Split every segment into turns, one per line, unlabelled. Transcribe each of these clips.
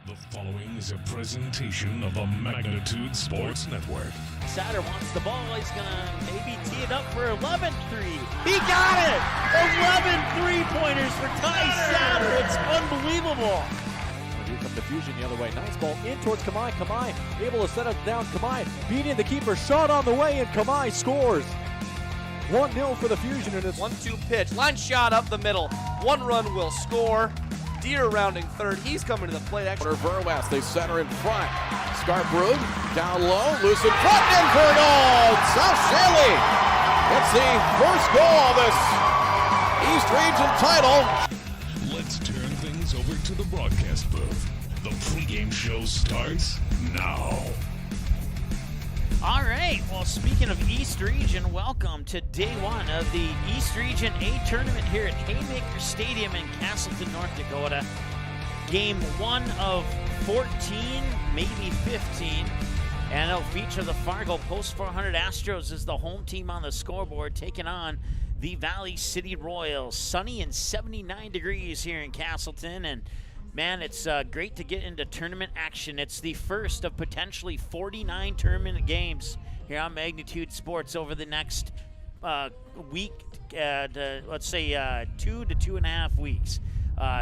The following is a presentation of the Magnitude Sports Network.
Satter wants the ball. He's going to maybe tee it up for 11-3. He got it! 11 three-pointers for Ty Satter. It's unbelievable.
Here comes the Fusion the other way. Nice ball in towards Kamai. Kamai able to set it down. Kamai beating the keeper. Shot on the way, and Kamai scores. 1-0 for the Fusion. And it's
1-2 pitch. Line shot up the middle. One run will score. Deer rounding third. He's coming to the plate.
Verwest, they center in front. Scarbrug down low, loose in front, in for a goal. South Shaley gets the first goal of this East Region title.
Let's turn things over to the broadcast booth. The pregame show starts now.
All right. Well, speaking of East Region, welcome to day one of the East Region A tournament here at Haymaker Stadium in Castleton, North Dakota. Game 1 of 14, maybe 15. And it'll feature the Fargo Post 400 Astros as the home team on the scoreboard, taking on the Valley City Royals. Sunny and 79 degrees here in Castleton. And man, it's great to get into tournament action. It's the first of potentially 49 tournament games here on Magnitude Sports over the next week, let's say 2 to 2.5 weeks.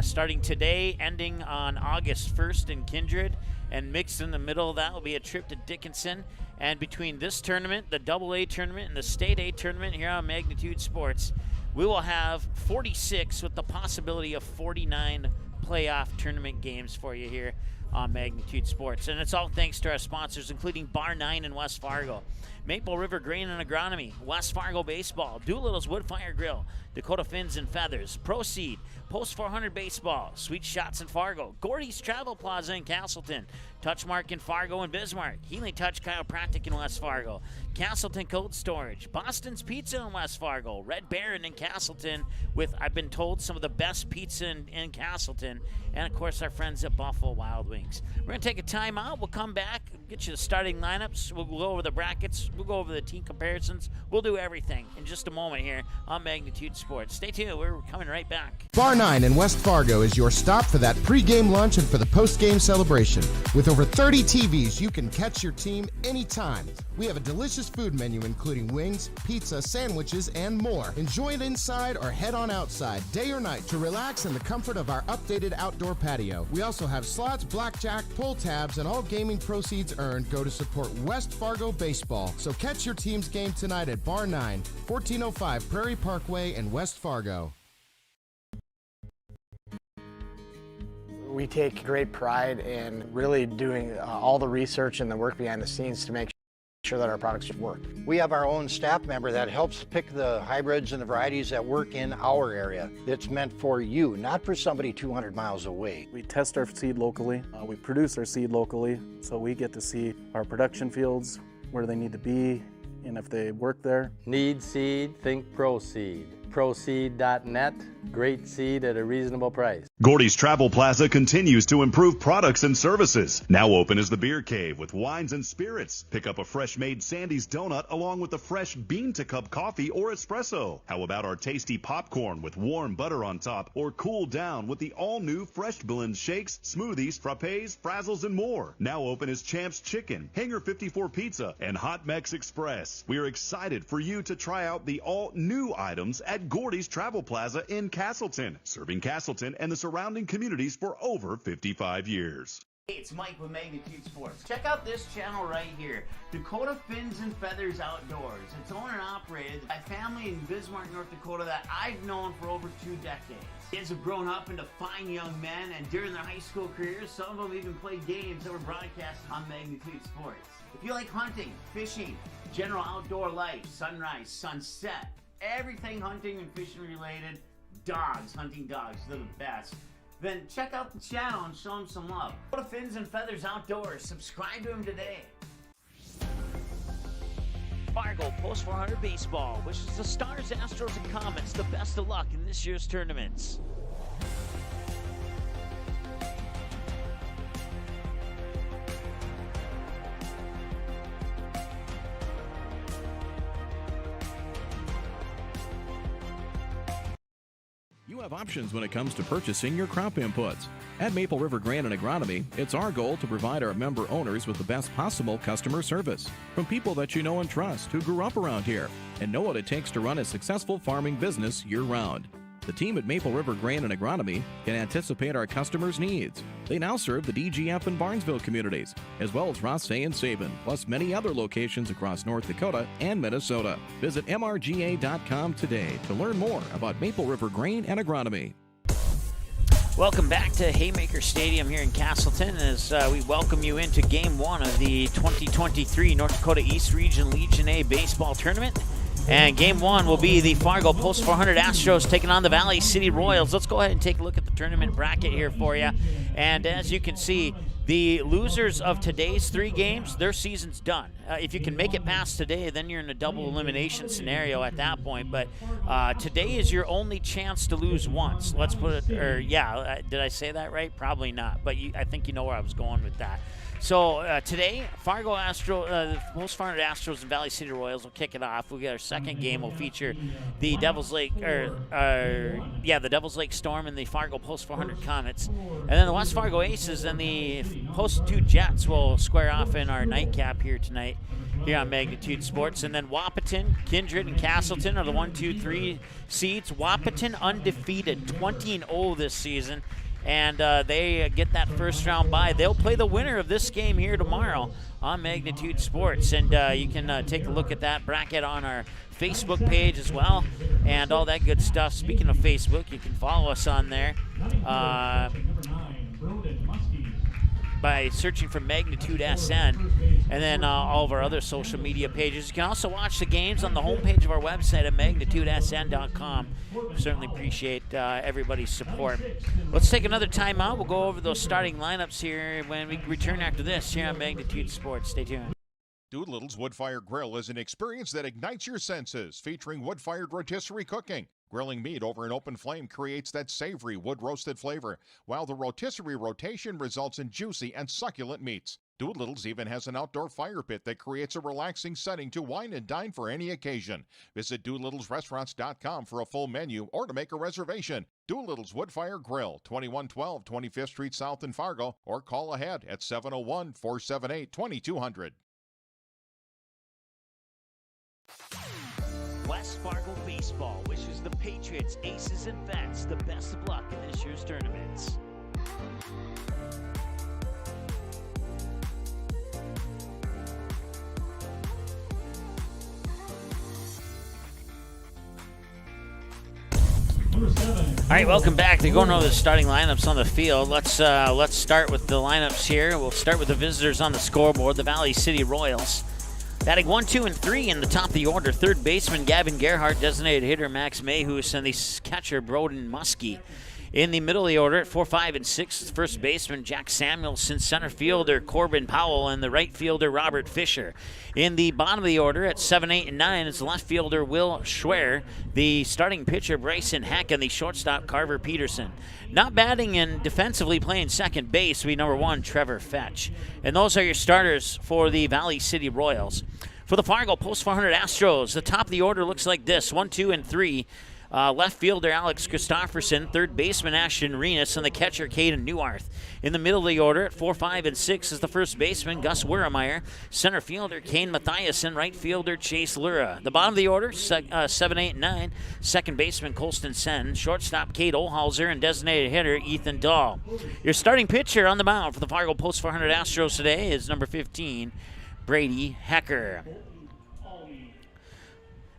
Starting today, ending on August 1st in Kindred, and mixed in the middle of that will be a trip to Dickinson. And between this tournament, the AA tournament, and the State A tournament here on Magnitude Sports, we will have 46 with the possibility of 49 playoff tournament games for you here on Magnitude Sports. And it's all thanks to our sponsors, including Bar 9 in West Fargo, Maple River Grain and Agronomy, West Fargo Baseball, Doolittle's Wood Fire Grill, Dakota Fins and Feathers, Proceed, Post 400 Baseball, Sweet Shots in Fargo, Gordy's Travel Plaza in Castleton, Touchmark in Fargo and Bismarck, Healing Touch Chiropractic in West Fargo, Castleton Cold Storage, Boston's Pizza in West Fargo, Red Baron in Castleton with, I've been told, some of the best pizza in Castleton, and of course our friends at Buffalo Wild Wings. We're going to take a time out. We'll come back, get you the starting lineups. We'll go over the brackets. We'll go over the team comparisons. We'll do everything in just a moment here on Magnitude Sports. Stay tuned. We're coming right back.
Bar 9 in West Fargo is your stop for that pregame lunch and for the postgame celebration. With over 30 TVs, you can catch your team anytime. We have a delicious food menu including wings, pizza, sandwiches, and more. Enjoy it inside or head on outside, day or night, to relax in the comfort of our updated outdoor patio. We also have slots, blackjack, pull tabs, and all gaming proceeds earned go to support West Fargo baseball. So catch your team's game tonight at Bar 9, 1405 Prairie Parkway in West Fargo.
We take great pride in really doing all the research and the work behind the scenes to make sure that our products work.
We have our own staff member that helps pick the hybrids and the varieties that work in our area. It's meant for you, not for somebody 200 miles away.
We test our seed locally, we produce our seed locally, so we get to see our production fields, where they need to be, and if they work there.
Need seed, think Proseed. Proseed.net, great seed at a reasonable price.
Gordy's Travel Plaza continues to improve products and services. Now open is the Beer Cave with wines and spirits. Pick up a fresh-made Sandy's donut along with a fresh bean-to-cup coffee or espresso. How about our tasty popcorn with warm butter on top, or cool down with the all-new Fresh Blend shakes, smoothies, frappes, frazzles, and more. Now open is Champ's Chicken, Hangar 54 Pizza, and Hot Mex Express. We are excited for you to try out the all-new items at Gordy's Travel Plaza in Castleton, serving Castleton and the surrounding communities for over 55 years.
Hey, it's Mike with Magnitude Sports. Check out this channel right here, Dakota Fins and Feathers Outdoors. It's owned and operated by a family in Bismarck, North Dakota that I've known for over 2 decades. Kids have grown up into fine young men, and during their high school careers, some of them even played games that were broadcast on Magnitude Sports. If you like hunting, fishing, general outdoor life, sunrise, sunset, everything hunting and fishing related, dogs, hunting dogs, they're the best. Then check out the channel and show them some love. Go to Fins and Feathers Outdoors. Subscribe to them today. Fargo Post 400 Baseball wishes the Stars, Astros, and Comets the best of luck in this year's tournaments.
You have options when it comes to purchasing your crop inputs. At Maple River Grain and Agronomy, it's our goal to provide our member owners with the best possible customer service from people that you know and trust who grew up around here and know what it takes to run a successful farming business year-round. The team at Maple River Grain and Agronomy can anticipate our customers' needs. They now serve the DGF and Barnesville communities, as well as Rothsay and Sabin, plus many other locations across North Dakota and Minnesota. Visit mrga.com today to learn more about Maple River Grain and Agronomy.
Welcome back to Haymaker Stadium here in Castleton as we welcome you into Game 1 of the 2023 North Dakota East Region Legion A Baseball Tournament. And Game 1 will be the Fargo Post 400 Astros taking on the Valley City Royals. Let's go ahead and take a look at the tournament bracket here for you. And as you can see, the losers of today's 3 games, their season's done. If you can make it past today, then you're in a double elimination scenario at that point. But today is your only chance to lose once. Let's put it, did I say that right? Probably not. But I think you know where I was going with that. So today, Fargo the Post 400 Astros and Valley City Royals will kick it off. We got our second game. Will feature the Devils Lake, the Devils Lake Storm and the Fargo Post 400 Comets, and then the West Fargo Aces and the Post 2 Jets will square off in our nightcap here tonight, here on Magnitude Sports. And then Wahpeton, Kindred, and Castleton are the 1, 2, 3 seeds. Wahpeton undefeated, 20-0 this season. And they get that first round bye. They'll play the winner of this game here tomorrow on Magnitude Sports. And you can take a look at that bracket on our Facebook page as well and all that good stuff. Speaking of Facebook, you can follow us on there by searching for Magnitude SN, and then all of our other social media pages. You can also watch the games on the homepage of our website at magnitudesn.com. We certainly appreciate everybody's support. Let's take another timeout. We'll go over those starting lineups here when we return after this here on Magnitude Sports. Stay tuned.
Doolittle's Wood-Fired Grill is an experience that ignites your senses, featuring wood-fired rotisserie cooking. Grilling meat over an open flame creates that savory wood-roasted flavor, while the rotisserie rotation results in juicy and succulent meats. Doolittle's even has an outdoor fire pit that creates a relaxing setting to wine and dine for any occasion. Visit DoolittlesRestaurants.com for a full menu or to make a reservation. Doolittle's Wood-Fire Grill, 2112 25th Street South in Fargo, or call ahead at 701-478-2200.
West Fargo Baseball wishes the Patriots, Aces, and Vets the best of luck in this year's tournaments. All right, welcome back. They're going over the starting lineups on the field. Let's start with the lineups here. We'll start with the visitors on the scoreboard, the Valley City Royals. Batting 1, 2, and 3 in the top of the order, third baseman Gavin Gerhardt, designated hitter Max Mayhus, and the catcher Broden Muskie. In the middle of the order at 4, 5, and 6, first baseman Jack Samuelson, center fielder Corbin Powell, and the right fielder Robert Fisher. In the bottom of the order at 7, 8, and 9 is left fielder Will Schwer, the starting pitcher Bryson Heck, and the shortstop Carver Peterson. Not batting and defensively playing second base will be number 1, Trevor Fetch. And those are your starters for the Valley City Royals. For the Fargo Post 400 Astros, the top of the order looks like this: 1, 2, and 3. Left fielder Alex Christofferson, third baseman Ashton Renas, and the catcher Caden Neuarth. In the middle of the order at 4, 5, and 6 is the first baseman Gus Wermeyer, center fielder Kane Mathiasen, right fielder Chase Lura. The bottom of the order, 7, 8, and 9, second baseman Colston Sen, shortstop Kate Olhauser, and designated hitter Ethan Dahl. Your starting pitcher on the mound for the Fargo Post 400 Astros today is number 15, Brady Hecker.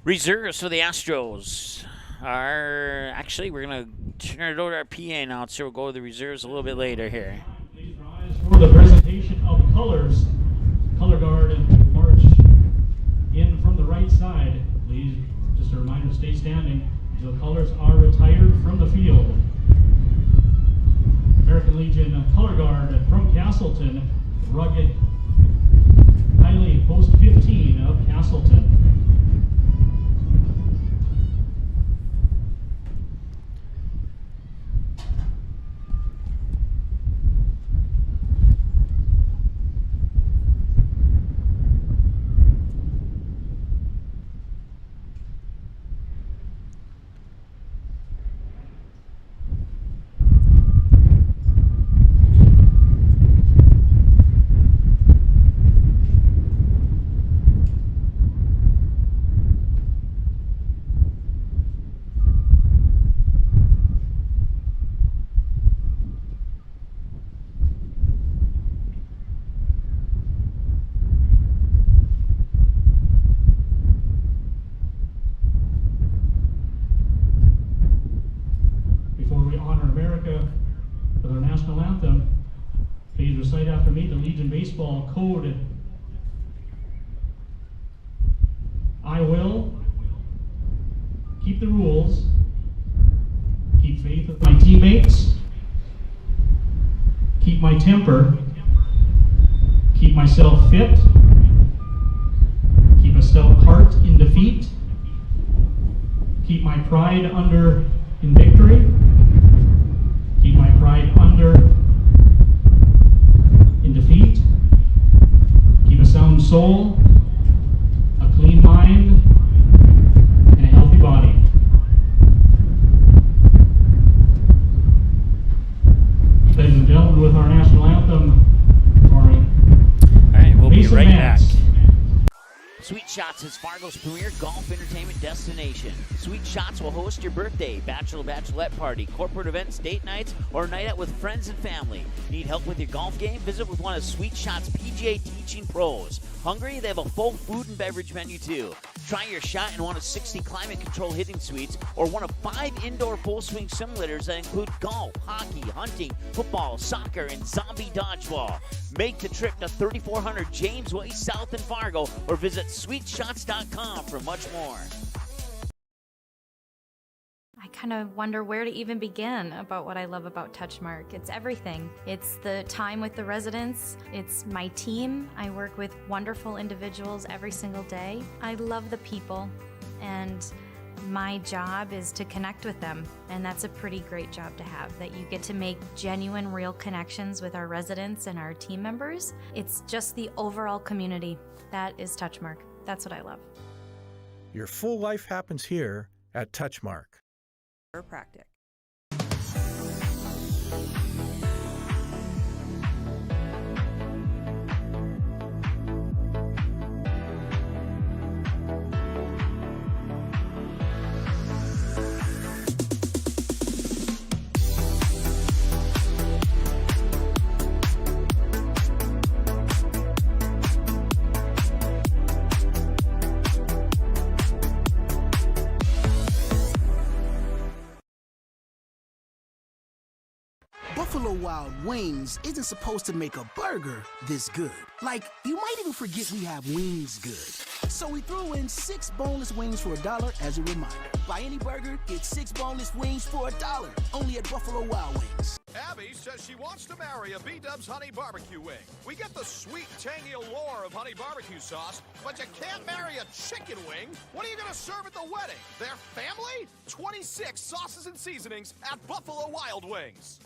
Reserves for the Astros are, actually, we're going to turn it over to our PA announcer. We'll go to the reserves a little bit later here.
Please rise for the presentation of colors. Color guard march in from the right side. Please, just a reminder, stay standing until colors are retired from the field. American Legion color guard from Castleton, Rugged Hiley, post 15 of Castleton. national anthem, please recite after me the Legion Baseball Code. I will keep the rules, keep faith with my teammates, keep my temper, keep myself fit, keep a stout heart in defeat, keep my pride under in victory, keep my pride under in defeat, keep a sound soul, a clean mind, and a healthy body. Ladies and gentlemen, with our national anthem,
All right, we'll be
Mason
right back.
Mance.
Sweet Shots is Fargo's premier golf entertainment destination. Sweet Shots will host your birthday, bachelorette party, corporate events, date nights, or a night out with friends and family. Need help with your golf game? Visit with one of Sweet Shots' PGA teaching pros. Hungry? They have a full food and beverage menu too. Try your shot in one of 60 climate control hitting suites or one of 5 indoor full swing simulators that include golf, hockey, hunting, football, soccer, and zombie dodgeball. Make the trip to 3400 James Way South in Fargo or visit sweetshots.com for much more.
I kind of wonder where to even begin about what I love about Touchmark. It's everything. It's the time with the residents. It's my team. I work with wonderful individuals every single day. I love the people, and my job is to connect with them, and that's a pretty great job to have, that you get to make genuine, real connections with our residents and our team members. It's just the overall community. That is Touchmark. That's what I love.
Your full life happens here at Touchmark.
Chiropractic.
Buffalo Wild Wings isn't supposed to make a burger this good. Like, you might even forget we have wings good. So we threw in 6 boneless wings for $1 as a reminder. Buy any burger, get 6 boneless wings for $1. Only at Buffalo Wild Wings.
Abby says she wants to marry a B-Dubs honey barbecue wing. We get the sweet, tangy allure of honey barbecue sauce, but you can't marry a chicken wing. What are you going to serve at the wedding? Their family? 26 sauces and seasonings at Buffalo Wild Wings.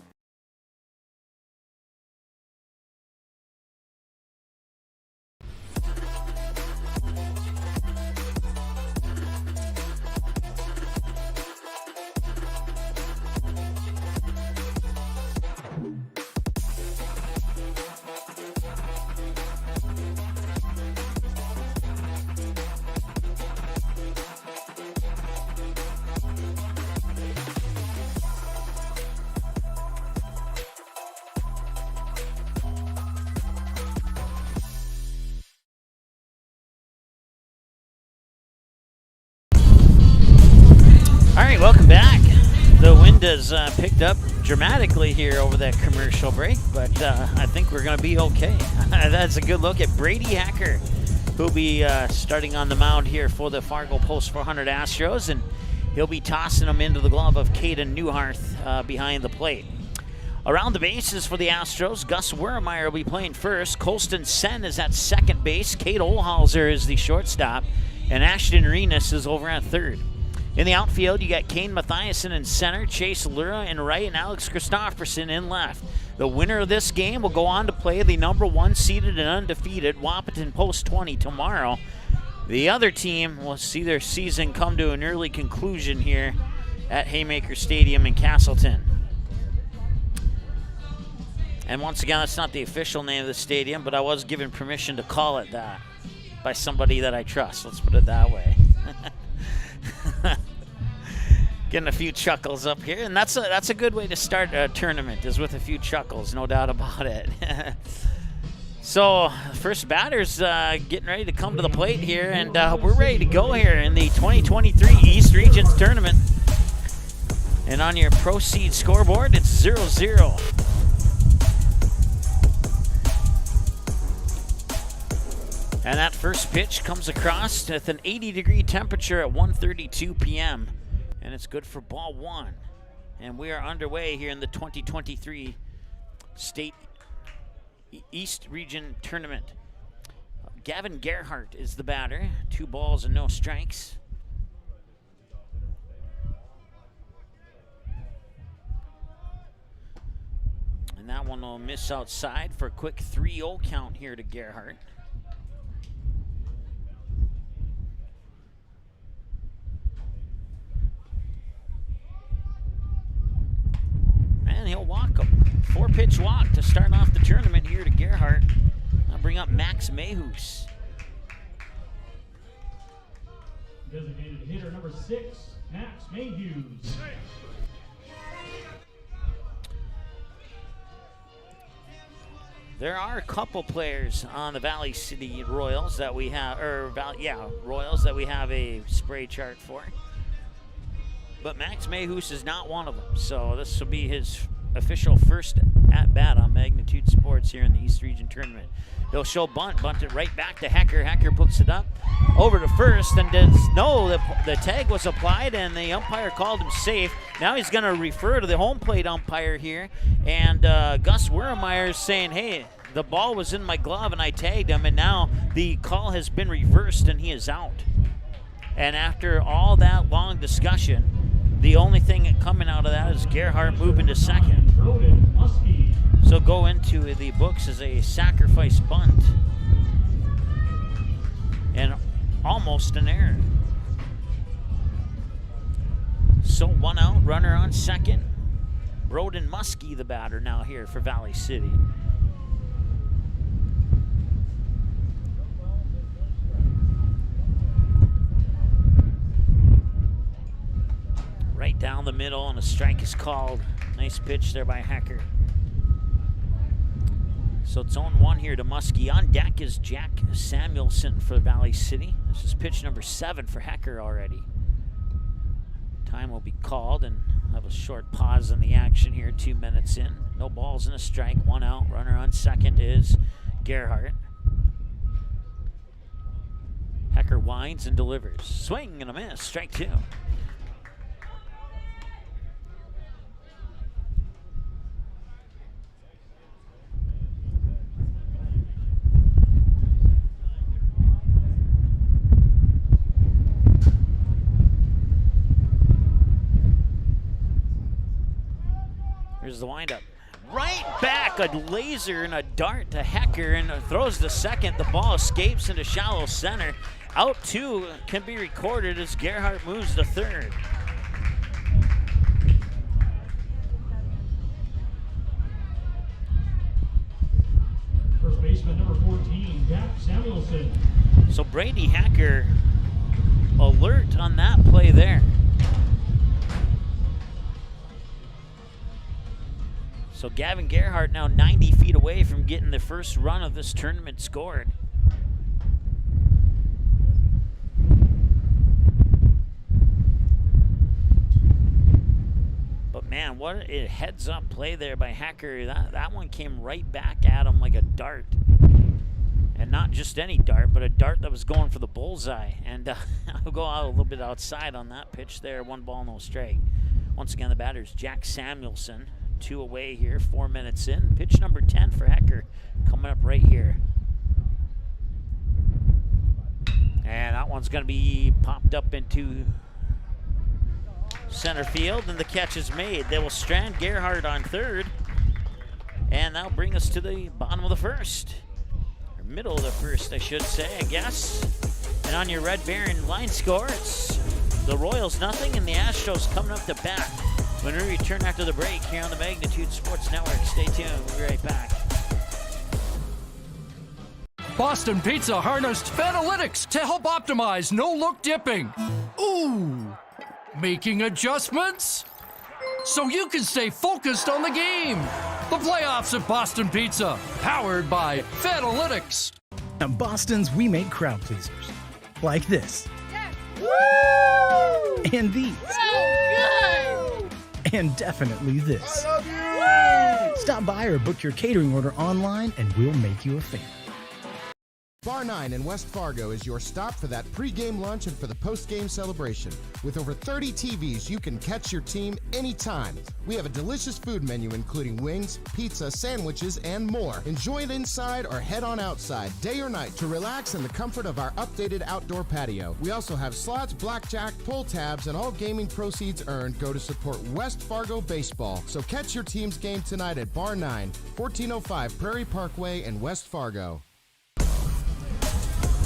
All right, welcome back. The wind has picked up dramatically here over that commercial break, but I think we're going to be okay. That's a good look at Brady Hacker, who'll be starting on the mound here for the Fargo Post 400 Astros, and he'll be tossing them into the glove of Caden Newharth behind the plate. Around the bases for the Astros, Gus Wermeyer will be playing first. Colston Sen is at second base. Kate Olhauser is the shortstop, and Ashton Renas is over at third. In the outfield, you got Kane Mathiasen in center, Chase Lura in right, and Alex Christopherson in left. The winner of this game will go on to play the number 1 seeded and undefeated Wahpeton Post 20 tomorrow. The other team will see their season come to an early conclusion here at Haymaker Stadium in Castleton. And once again, that's not the official name of the stadium, but I was given permission to call it that by somebody that I trust. Let's put it that way. Getting a few chuckles up here, and that's a good way to start a tournament, is with a few chuckles, no doubt about it. So, first batter's getting ready to come to the plate here, and we're ready to go here in the 2023 East Regions Tournament. And on your Proceed scoreboard, it's 0-0. And that first pitch comes across with an 80-degree temperature at 1:32 p.m. And it's good for ball one. And we are underway here in the 2023 State East Region Tournament. Gavin Gerhardt is the batter. 2 balls and no strikes. And that one will miss outside for a quick 3-0 count here to Gerhardt. And he'll walk him. 4-pitch walk to start off the tournament here to Gerhardt. I'll bring up Max Mayhus.
Designated hitter number 6, Max Mayhus.
There are a couple players on the Valley City Royals that we have, Royals that we have a spray chart for. But Max Mayhus is not one of them, so this will be his official first at-bat on Magnitude Sports here in the East Region Tournament. They'll show bunt it right back to Hecker. Hecker puts it up over to first and the tag was applied and the umpire called him safe. Now he's going to refer to the home plate umpire here, and Gus Wermeyer is saying, hey, the ball was in my glove and I tagged him, and now the call has been reversed and he is out. And after all that long discussion, the only thing coming out of that is Gerhardt moving to second. So go into the books as a sacrifice bunt. And almost an error. So 1 out, runner on second. Broden Muskie, the batter now here for Valley City. Right down the middle, and a strike is called. Nice pitch there by Hecker. So it's 0-1 here to Muskie. On deck is Jack Samuelson for Valley City. This is pitch number 7 for Hecker already. Time will be called, and have a short pause in the action here, 2 minutes in. No balls and a strike, 1 out. Runner on second is Gerhardt. Hecker winds and delivers. Swing and a miss, strike 2. Here's the windup. Right back, a laser and a dart to Hecker, and throws to second. The ball escapes into shallow center. Out 2 can be recorded as Gerhardt moves to third.
First baseman number 14, Jack Samuelson.
So Brady Hecker alert on that play there. So Gavin Gerhardt now 90 feet away from getting the first run of this tournament scored. But man, what a heads-up play there by Hecker. That one came right back at him like a dart. And not just any dart, but a dart that was going for the bullseye. And I'll go out a little bit outside on that pitch there. 1 ball, no strike. Once again, the batter's Jack Samuelson. 2 away here, 4 minutes in. Pitch number 10 for Hecker coming up right here. And that one's going to be popped up into center field, and the catch is made. They will strand Gerhardt on third, and that'll bring us to the bottom of the first. Or middle of the first, I should say, I guess. And on your Red Baron line score, it's the Royals nothing, and the Astros coming up to bat. When we return after the break here on the Magnitude Sports Network, stay tuned. We'll be right back.
Boston Pizza harnessed Fanalytics to help optimize no-look dipping. Ooh, making adjustments so you can stay focused on the game. The playoffs at Boston Pizza, powered by Fanalytics.
At Boston's, we make crowd pleasers. Like this.
Yes. Woo!
And these.
So good!
And definitely this.
I love you!
Stop by or book your catering order online and we'll make you a fan.
Bar 9 in West Fargo is your stop for that pregame lunch and for the postgame celebration. With over 30 TVs, you can catch your team anytime. We have a delicious food menu including wings, pizza, sandwiches, and more. Enjoy it inside or head on outside, day or night, to relax in the comfort of our updated outdoor patio. We also have slots, blackjack, pull tabs, and all gaming proceeds earned go to support West Fargo baseball. So catch your team's game tonight at Bar 9, 1405 Prairie Parkway in West Fargo.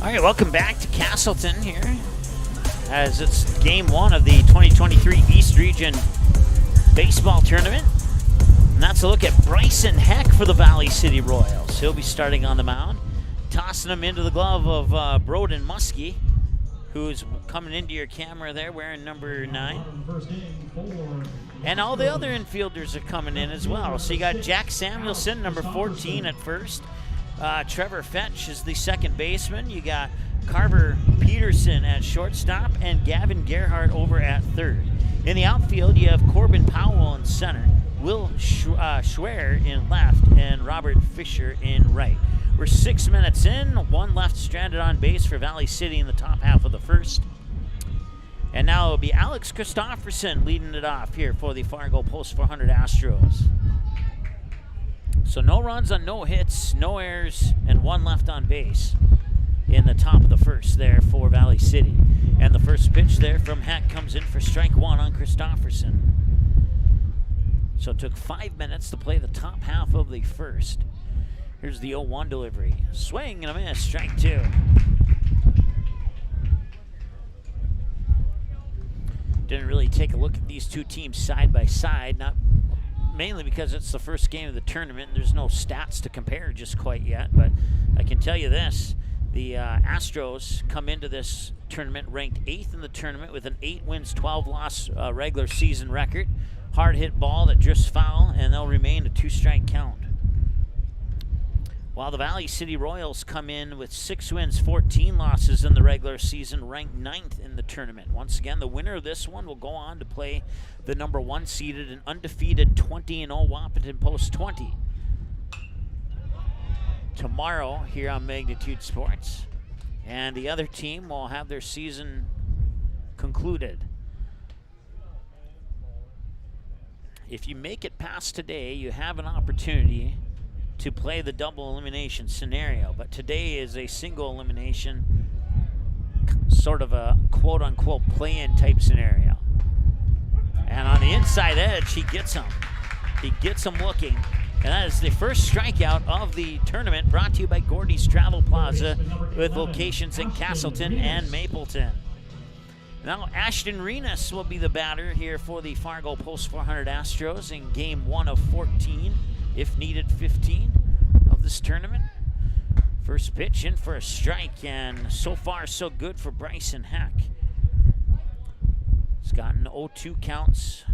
All right, welcome back to Castleton here as it's game one of the 2023 East Region Baseball Tournament. And that's a look at Bryson Heck for the Valley City Royals. He'll be starting on the mound, tossing him into the glove of Broden Muskie, who's coming into your camera there wearing number 9. And all the other infielders are coming in as well. So you got Jack Samuelson, number 14 at first. Trevor Fetch is the second baseman. You got Carver Peterson at shortstop and Gavin Gerhardt over at third. In the outfield, you have Corbin Powell in center, Will Schwer in left, and Robert Fisher in right. We're 6 minutes in, one left stranded on base for Valley City in the top half of the first. And now it'll be Alex Christofferson leading it off here for the Fargo Post 400 Astros. So no runs on no hits, no errors, and one left on base in the top of the first there for Valley City. And the first pitch there from Heck comes in for strike one on Christofferson. So it took 5 minutes to play the top half of the first. Here's the 0-1 delivery. Swing and a miss, strike two. Didn't really take a look at these two teams side by side, not mainly because it's the first game of the tournament and there's no stats to compare just quite yet, but I can tell you this, the Astros come into this tournament ranked 8th in the tournament with an 8 wins, 12 loss regular season record. Hard hit ball that drifts foul, and they'll remain a 2-strike count. While the Valley City Royals come in with 6 wins, 14 losses in the regular season, ranked 9th in the tournament. Once again, the winner of this one will go on to play the number 1 seeded and undefeated 20-0 Wahpeton Post 20 tomorrow here on Magnitude Sports. And the other team will have their season concluded. If you make it past today, you have an opportunity to play the double elimination scenario, but today is a single elimination, sort of a quote-unquote play-in type scenario. And on the inside edge, he gets him. He gets him looking. And that is the first strikeout of the tournament, brought to you by Gordy's Travel Plaza with locations in Castleton and Mapleton. Now Ashton Renas will be the batter here for the Fargo Post 400 Astros in game 1 of 14, if needed 15 of this tournament. First pitch in for a strike, and so far so good for Bryson Heck. He's gotten 0-2 counts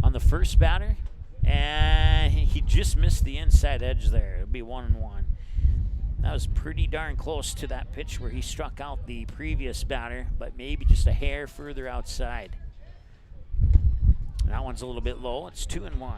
on the first batter, and he just missed the inside edge there. It'll be 1-1. That was pretty darn close to that pitch where he struck out the previous batter, but maybe just a hair further outside. That one's a little bit low. It's 2-1.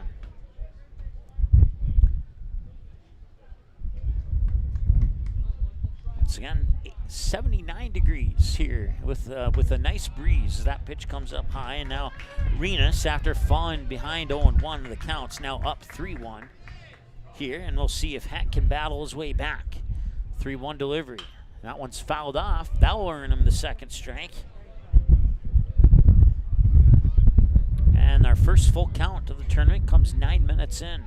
Once again, 79 degrees here with a nice breeze. That pitch comes up high, and now Renas, after falling behind 0-1 the counts, now up 3-1 here, and we'll see if Heck can battle his way back. 3-1 delivery. That one's fouled off. That'll earn him the second strike. And our first full count of the tournament comes 9 minutes in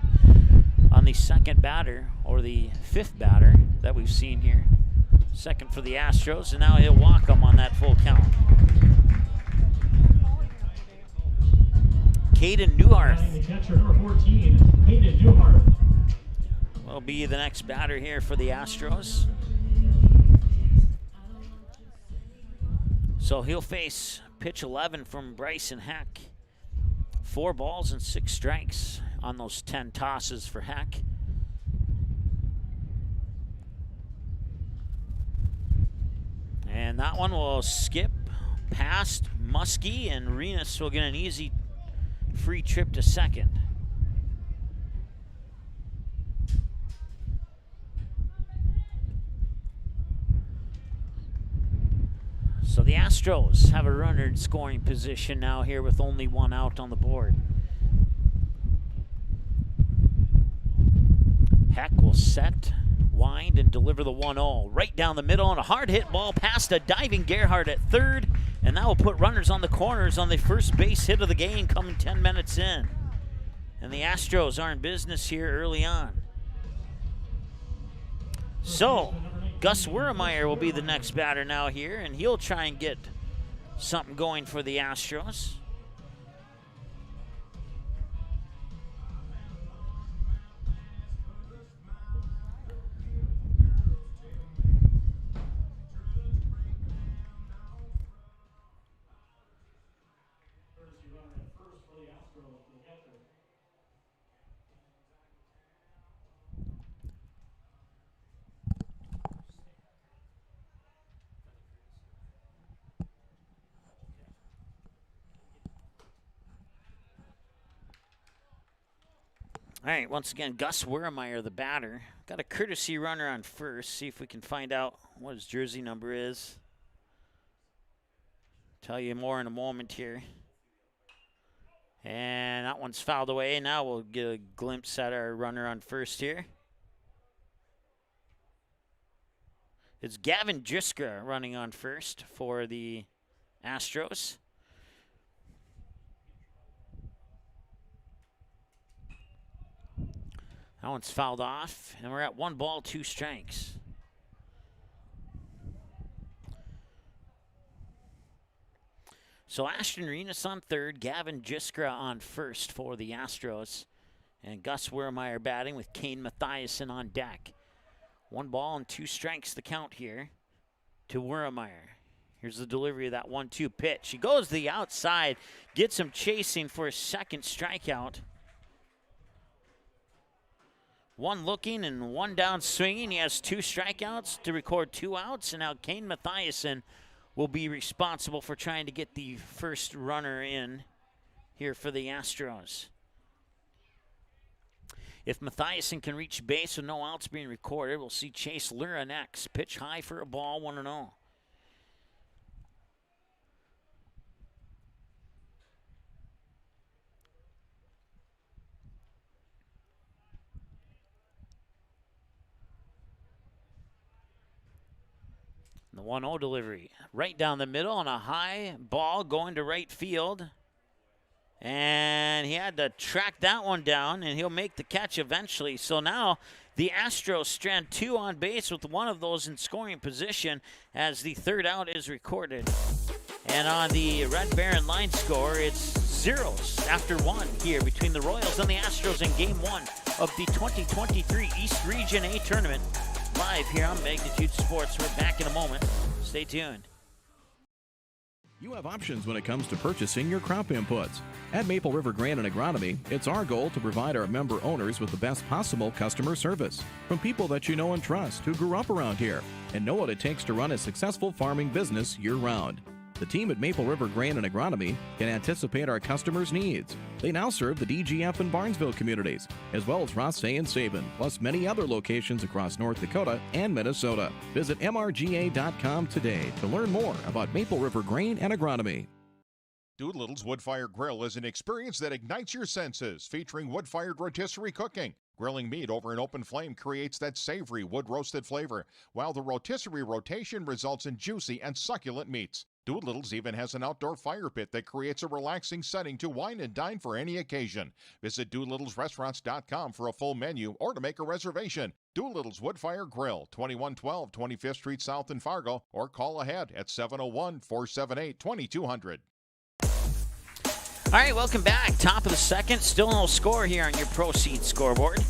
on the second batter, or the fifth batter that we've seen here. Second for the Astros, and now he'll walk them on that full count. Caden Newhart.
The catcher, number 14, Caden Newhart.
Will be the next batter here for the Astros. So he'll face pitch 11 from Bryson Heck. 4 balls and 6 strikes on those 10 tosses for Heck. And that one will skip past Muskie, and Renas will get an easy free trip to second. the Astros have a runner in scoring position now here with only one out on the board. Heck will set, wind, and deliver the 1-0 right down the middle on a hard hit ball past a diving Gerhardt at third, and that will put runners on the corners on the first base hit of the game coming 10 minutes in. And the Astros are in business here early on. So, Gus Wurmeyer will be the next batter now here, and he'll try and get something going for the Astros. All right, once again, Gus Wurmeyer, the batter. Got a courtesy runner on first. See if we can find out what his jersey number is. Tell you more in a moment here. And that one's fouled away. Now we'll get a glimpse at our runner on first here. It's Gavin Jiskra running on first for the Astros. That one's fouled off, and we're at 1 ball, 2 strikes. So Ashton Renas on third, Gavin Jiskra on first for the Astros, and Gus Wurmeyer batting with Kane Mathiasen on deck. 1 ball and 2 strikes the count here to Wurmeyer. Here's the delivery of that 1-2 pitch. He goes to the outside, gets him chasing for his second strikeout. 1 looking and 1 down swinging. He has 2 strikeouts to record 2 outs, and now Kane Mathiasen will be responsible for trying to get the first runner in here for the Astros. If Mathiasen can reach base with no outs being recorded, we'll see Chase Lura next. Pitch high for a ball, 1-0. The 1-0 delivery right down the middle on a high ball going to right field. And he had to track that one down, and he'll make the catch eventually. So now the Astros strand 2 on base with 1 of those in scoring position as the third out is recorded. And on the Red Baron line score, it's 0s after 1 here between the Royals and the Astros in Game 1 of the 2023 East Region A Tournament. Live here on Magnitude Sports. We're back in a moment. Stay tuned.
You have options when it comes to purchasing your crop inputs. At Maple River Grain and Agronomy, it's our goal to provide our member owners with the best possible customer service from people that you know and trust who grew up around here and know what it takes to run a successful farming business year-round. The team at Maple River Grain and Agronomy can anticipate our customers' needs. They now serve the DGF and Barnesville communities, as well as Rothsay and Sabin, plus many other locations across North Dakota and Minnesota. Visit mrga.com today to learn more about Maple River Grain and Agronomy.
Doolittle's Wood-Fired Grill is an experience that ignites your senses, featuring wood-fired rotisserie cooking. Grilling meat over an open flame creates that savory wood-roasted flavor, while the rotisserie rotation results in juicy and succulent meats. Doolittle's even has an outdoor fire pit that creates a relaxing setting to wine and dine for any occasion. Visit DoolittlesRestaurants.com for a full menu or to make a reservation. Doolittle's Wood-Fire Grill, 2112 25th Street South in Fargo, or call ahead at 701-478-2200.
All right, welcome back. Top of the second. Still no score here on your Proceed scoreboard.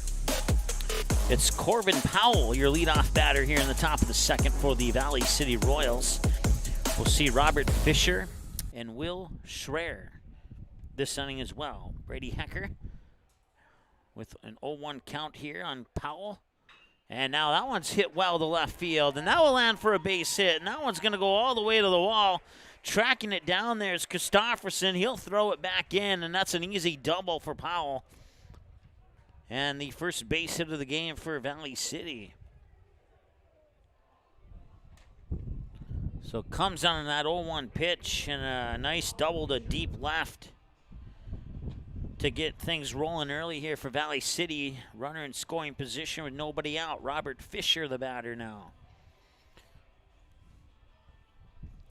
It's Corbin Powell, your leadoff batter here in the top of the second for the Valley City Royals. We'll see Robert Fisher and Will Schreier this inning as well. Brady Hecker with an 0-1 count here on Powell. And now that one's hit well to left field, and that will land for a base hit. And that one's going to go all the way to the wall. Tracking it down there is Christofferson. He'll throw it back in, and that's an easy double for Powell. And the first base hit of the game for Valley City. So So comes on that 0-1 pitch and a nice double to deep left to get things rolling early here for Valley City. Runner in scoring position with nobody out. Robert Fisher, the batter now.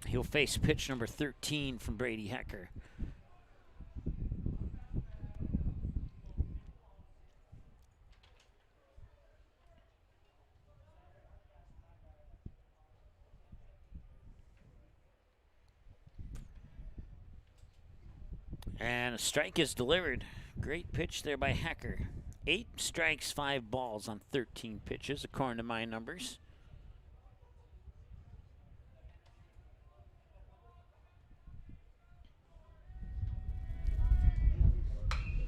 He'll face pitch number 13 from Brady Hecker. And a strike is delivered. Great pitch there by Hecker. 8 strikes, 5 balls on 13 pitches, according to my numbers.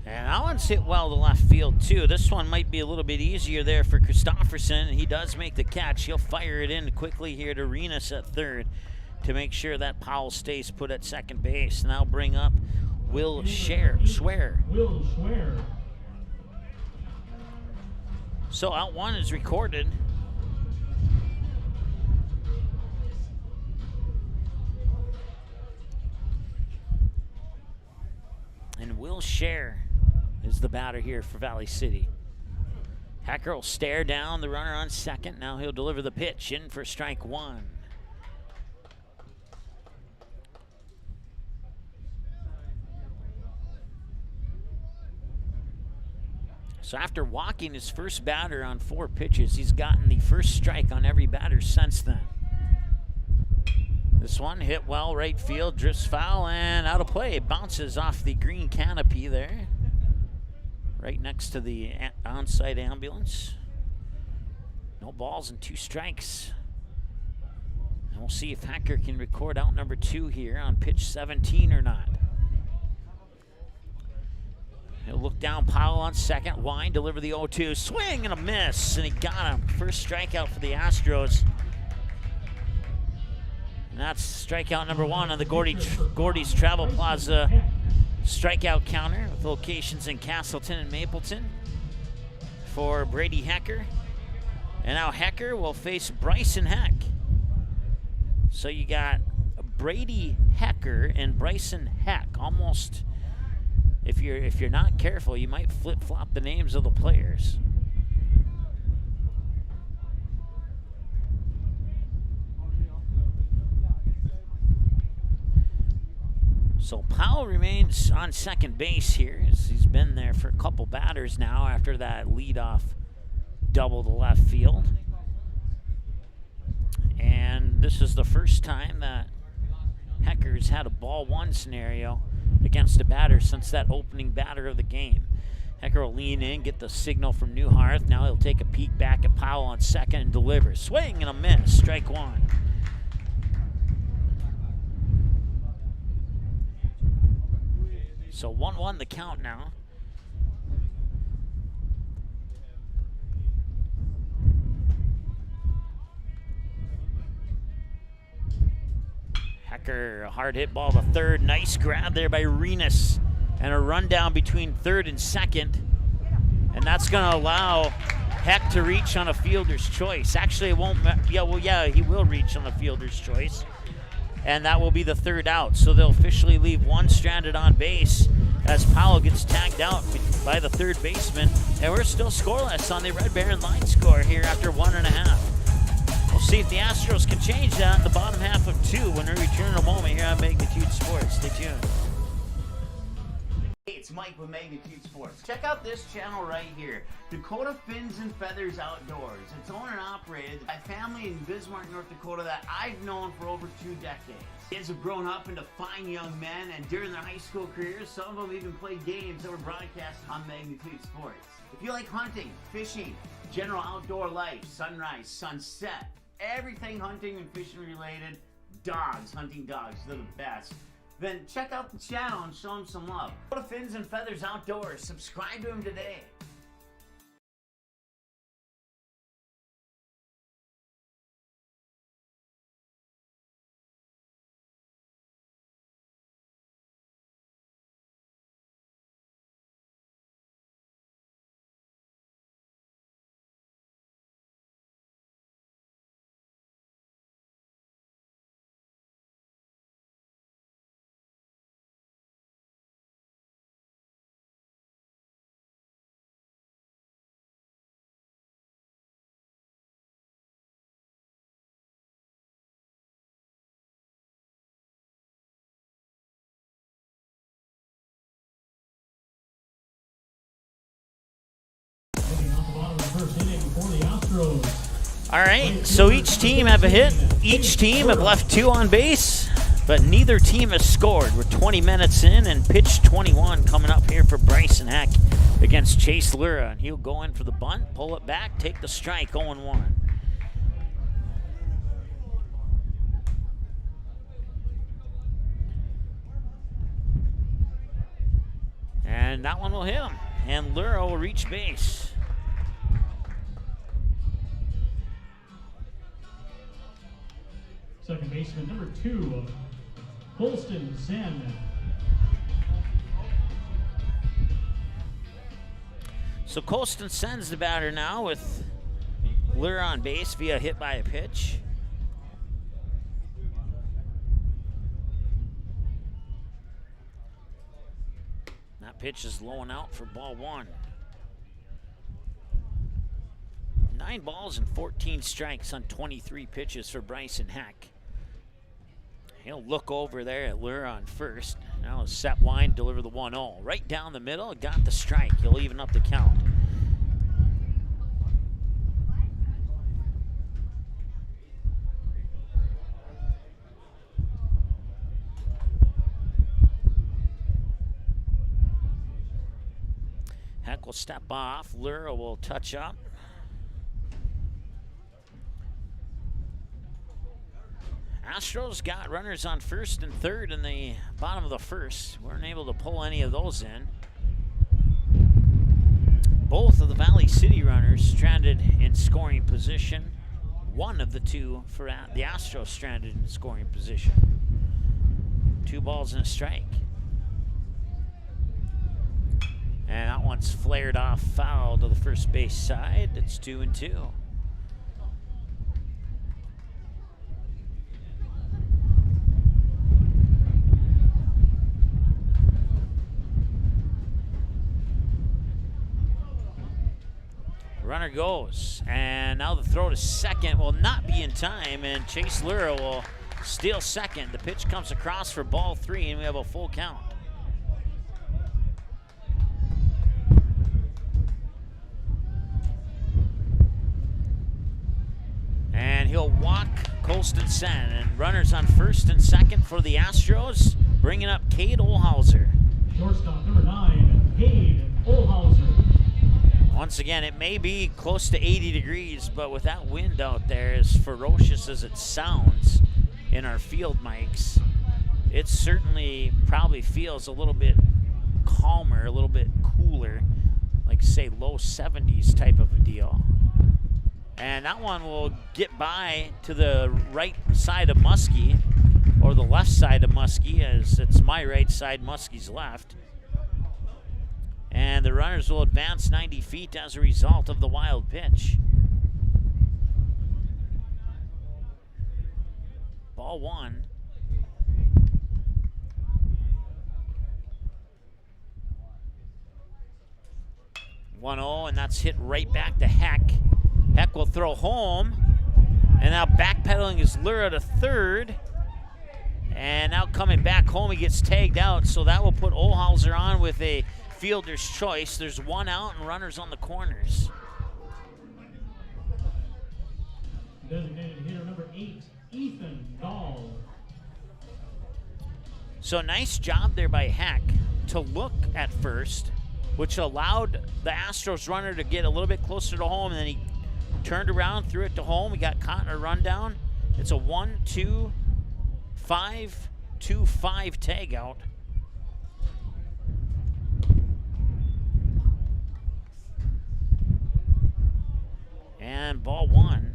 And that one's hit well to left field, too. This one might be a little bit easier there for Christofferson. He does make the catch. He'll fire it in quickly here to Renus at third to make sure that Powell stays put at second base. And I'll bring up Will Swear.
Will Swear.
So out one is recorded. And Will Scher is the batter here for Valley City. Hecker will stare down the runner on second. Now he'll deliver the pitch in for strike one. So after walking his first batter on 4 pitches, he's gotten the first strike on every batter since then. This one hit well right field, drifts foul and out of play. It bounces off the green canopy there, right next to the on-site ambulance. No balls and 2 strikes. And we'll see if Hecker can record out number 2 here on pitch 17 or not. He'll look down, Powell on second, line, deliver the 0-2, swing and a miss, and he got him. First strikeout for the Astros. And that's strikeout number 1 on the Gordy's Travel Plaza strikeout counter with locations in Castleton and Mapleton for Brady Hecker. And now Hecker will face Bryson Heck. So you got Brady Hecker and Bryson Heck. Almost, if you're not careful, you might flip-flop the names of the players. So Powell remains on second base here. He's been there for a couple batters now after that leadoff double to left field. And this is the first time that Hecker's had a ball one scenario against a batter since that opening batter of the game. Hecker will lean in, get the signal from Newharth. Now he'll take a peek back at Powell on second and deliver. Swing and a miss, strike 1. So 1-1 the count now. Hecker, a hard hit ball to third. Nice grab there by Renus. And a rundown between third and second. And that's going to allow Heck to reach on a fielder's choice. Actually, it won't. Yeah, he will reach on a fielder's choice. And that will be the third out. So they'll officially leave one stranded on base as Powell gets tagged out by the third baseman. And we're still scoreless on the Red Baron line score here after 1.5. We'll see if the Astros can change that in the bottom half of 2 when we return in a moment here on Magnitude Sports. Stay tuned.
Hey, it's Mike with Magnitude Sports. Check out this channel right here, Dakota Fins and Feathers Outdoors. It's owned and operated by a family in Bismarck, North Dakota that I've known for over 2 decades. Kids have grown up into fine young men, and during their high school careers, some of them even played games that were broadcast on Magnitude Sports. If you like hunting, fishing, general outdoor life, sunrise, sunset, everything hunting and fishing related, dogs, hunting dogs, they're the best. Then check out the channel and show them some love. Go to Fins and Feathers Outdoors. Subscribe to them today.
Astros.
All right, so each team have a hit. Each team have left 2 on base, but neither team has scored. We're 20 minutes in, and pitch 21 coming up here for Bryson Heck against Chase Lura. And he'll go in for the bunt, pull it back, take the strike, 0-1. And that one will hit him, and Lura will reach base.
Second baseman, number 2, Holston Sen.
So Colston sends the batter now with Lura on base via hit by a pitch. That pitch is low and out for ball 1. 9 balls and 14 strikes on 23 pitches for Bryson Heck. He'll look over there at Lura on first. Now he'll set line, deliver the 1-0. Right down the middle, got the strike. He'll even up the count. Heck will step off. Lura will touch up. Astros got runners on first and third in the bottom of the first. Weren't able to pull any of those in. Both of the Valley City runners stranded in scoring position. One of the 2 for the Astros stranded in scoring position. 2 balls and a strike. And that one's flared off foul to the first base side. It's 2-2. Runner goes, and now the throw to second will not be in time, and Chase Lura will steal second. The pitch comes across for ball 3, and we have a full count. And he'll walk Colston Sen, and runners on first and second for the Astros, bringing up Cade Olhauser.
Shortstop, number 9, Cade Olhauser.
Once again, it may be close to 80 degrees, but with that wind out there, as ferocious as it sounds in our field mics, it certainly probably feels a little bit calmer, a little bit cooler, like say low 70s type of a deal. And that one will get by to the right side of Muskie, or the left side of Muskie, as it's my right side, Muskie's left. And the runners will advance 90 feet as a result of the wild pitch. Ball 1. And that's hit right back to Heck. Heck will throw home. And now backpedaling is Lura to third. And now coming back home, he gets tagged out. So that will put Olhauser on with a fielder's choice. There's 1 out and runners on the corners.
Designated hitter number 8, Ethan Dahl.
So nice job there by Heck to look at first, which allowed the Astros runner to get a little bit closer to home, and then he turned around, threw it to home. He got caught in a rundown. It's a 1-2-5-2-5 tag out. And ball 1.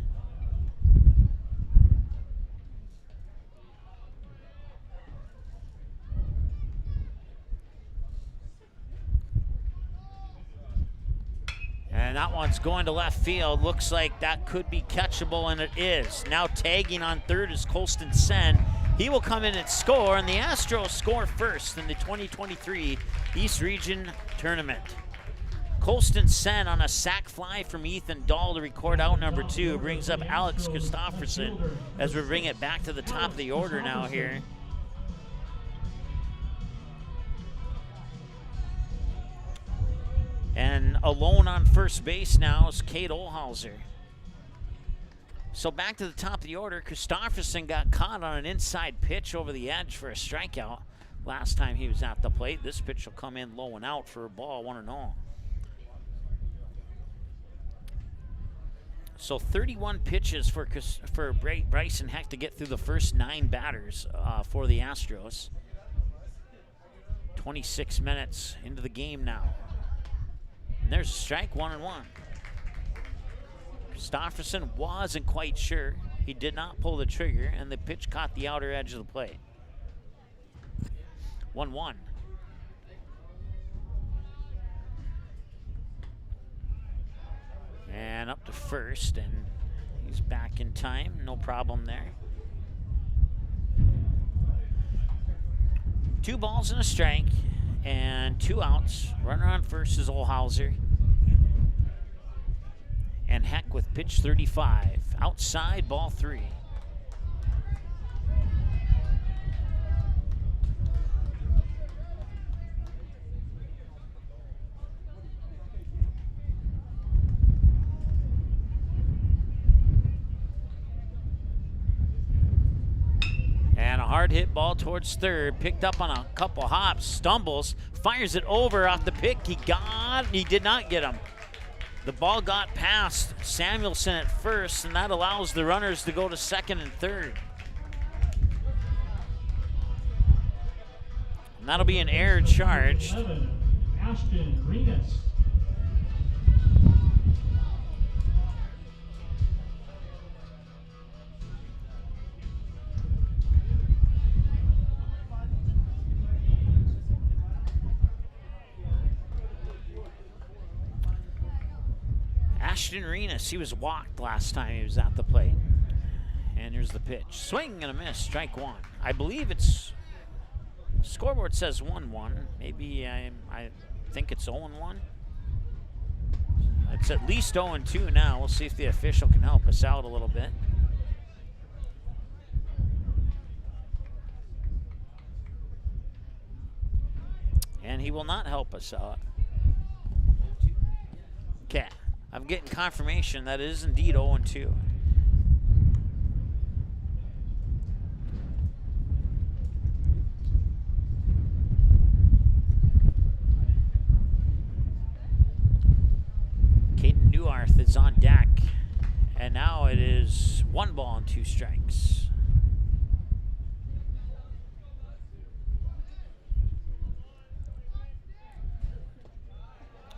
And that one's going to left field. Looks like that could be catchable, and it is. Now tagging on third is Colston Sen. He will come in and score, and the Astros score first in the 2023 East Region Tournament. Colston Sen on a sac fly from Ethan Dahl to record out number 2. Brings up Alex Christofferson as we bring it back to the top of the order now here. And alone on first base now is Cade Olhauser. So back to the top of the order, Kristofferson got caught on an inside pitch over the edge for a strikeout last time he was at the plate. This pitch will come in low and out for a ball, 1-0. So 31 pitches for Bryson Heck to get through the first 9 batters for the Astros. 26 minutes into the game now. And there's a strike, 1-1. Kristofferson wasn't quite sure. He did not pull the trigger, and the pitch caught the outer edge of the plate. 1-1. And up to first, and he's back in time. No problem there. 2 balls and a strike, and 2 outs. Runner on first is Olhauser. And Heck with pitch 35. Outside, ball 3. And a hard hit ball towards third. Picked up on a couple hops. Stumbles. Fires it over off the pick. He did not get him. The ball got past Samuelson at first, and that allows the runners to go to second and third. And that'll be an error charge.
Ashton Renas.
Ashton Renas, he was walked last time he was at the plate. And here's the pitch. Swing and a miss, strike 1. I believe it's, scoreboard says 1-1. Maybe I think it's 0-1. It's at least 0-2 now. We'll see if the official can help us out a little bit. And he will not help us out. Okay. I'm getting confirmation that it is indeed 0-2. Caden Neuarth is on deck. And now it is 1 ball and 2 strikes.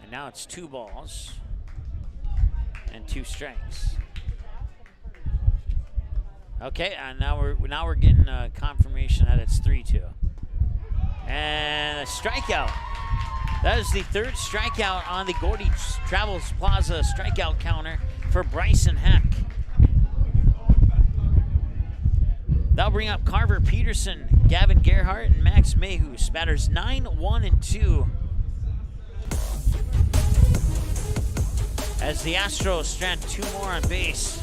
And now it's 2 balls and 2 strikes. Okay, and now we're getting confirmation that it's 3-2. And a strikeout. That is the 3rd strikeout on the Gordy Travels Plaza strikeout counter for Bryson Heck. That'll bring up Carver Peterson, Gavin Gerhardt, and Max Mayhew. Batters 9, 1, and 2. As the Astros strand 2 more on base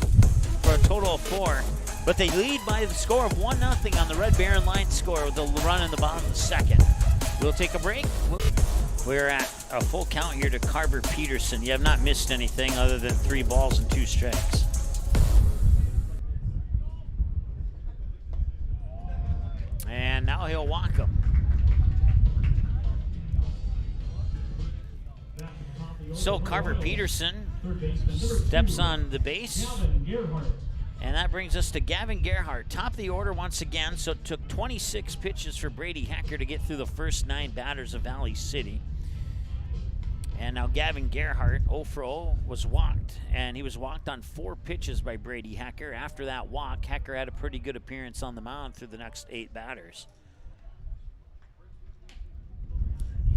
for a total of 4. But they lead by the score of 1-0 on the Red Baron line score with a run in the bottom of the 2nd. We'll take a break. We're at a full count here to Carver Peterson. You have not missed anything other than 3 balls and 2 strikes. And now he'll walk him. So Carver Peterson steps on the base. And that brings us to Gavin Gerhardt, top of the order once again. So it took 26 pitches for Brady Hecker to get through the first 9 batters of Valley City. And now Gavin Gerhardt, 0 for 0, was walked. And he was walked on 4 pitches by Brady Hecker. After that walk, Hecker had a pretty good appearance on the mound through the next 8 batters.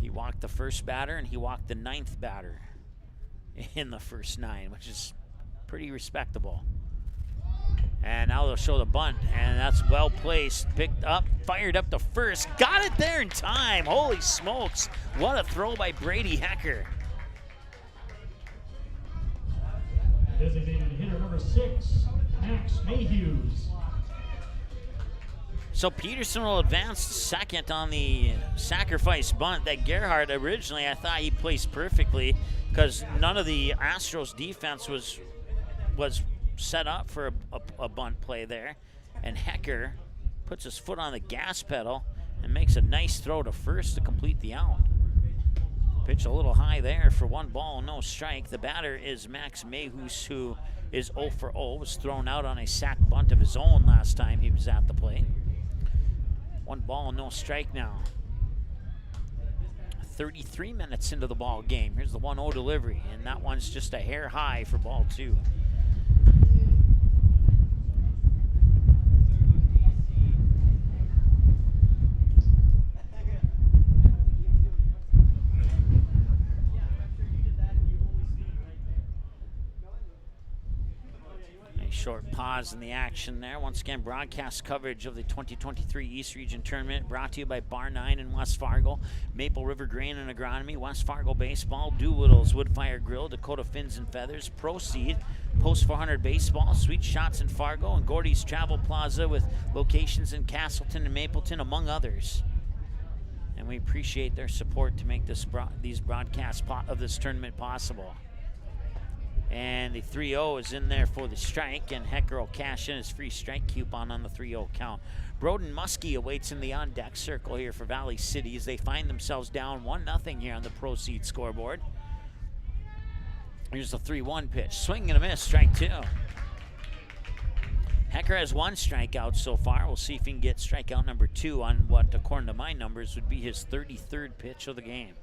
He walked the first batter, and he walked the 9th batter in the first 9, which is pretty respectable. And now they'll show the bunt, and that's well placed. Picked up, fired up to first. Got it there in time. Holy smokes. What a throw by Brady Hecker.
Designated hitter number 6, Max Mayhews.
So Peterson will advance to second on the sacrifice bunt that Gerhardt originally, I thought he placed perfectly because none of the Astros defense was set up for a bunt play there. And Hecker puts his foot on the gas pedal and makes a nice throw to first to complete the out. Pitch a little high there for 1 ball, no strike. The batter is Max Mayhus, who is 0 for 0. Was thrown out on a sac bunt of his own last time he was at the plate. 1 ball, no strike now. 33 minutes into the ball game. Here's the 1-0 delivery, and that one's just a hair high for ball 2. Short pause in the action there. Once again, broadcast coverage of the 2023 East Region Tournament brought to you by Bar 9 in West Fargo, Maple River Grain and Agronomy, West Fargo Baseball, Doolittle's Wood Fire Grill, Dakota Fins and Feathers, Proceed, Post 400 Baseball, Sweet Shots in Fargo, and Gordy's Travel Plaza with locations in Castleton and Mapleton, among others. And we appreciate their support to make these broadcasts of this tournament possible. And the 3-0 is in there for the strike, and Hecker will cash in his free strike coupon on the 3-0 count. Broden Muskie awaits in the on-deck circle here for Valley City as they find themselves down 1-0 here on the Proceed scoreboard. Here's the 3-1 pitch. Swing and a miss, strike 2. Hecker has 1 strikeout so far. We'll see if he can get strikeout number 2 on what, according to my numbers, would be his 33rd pitch of the game.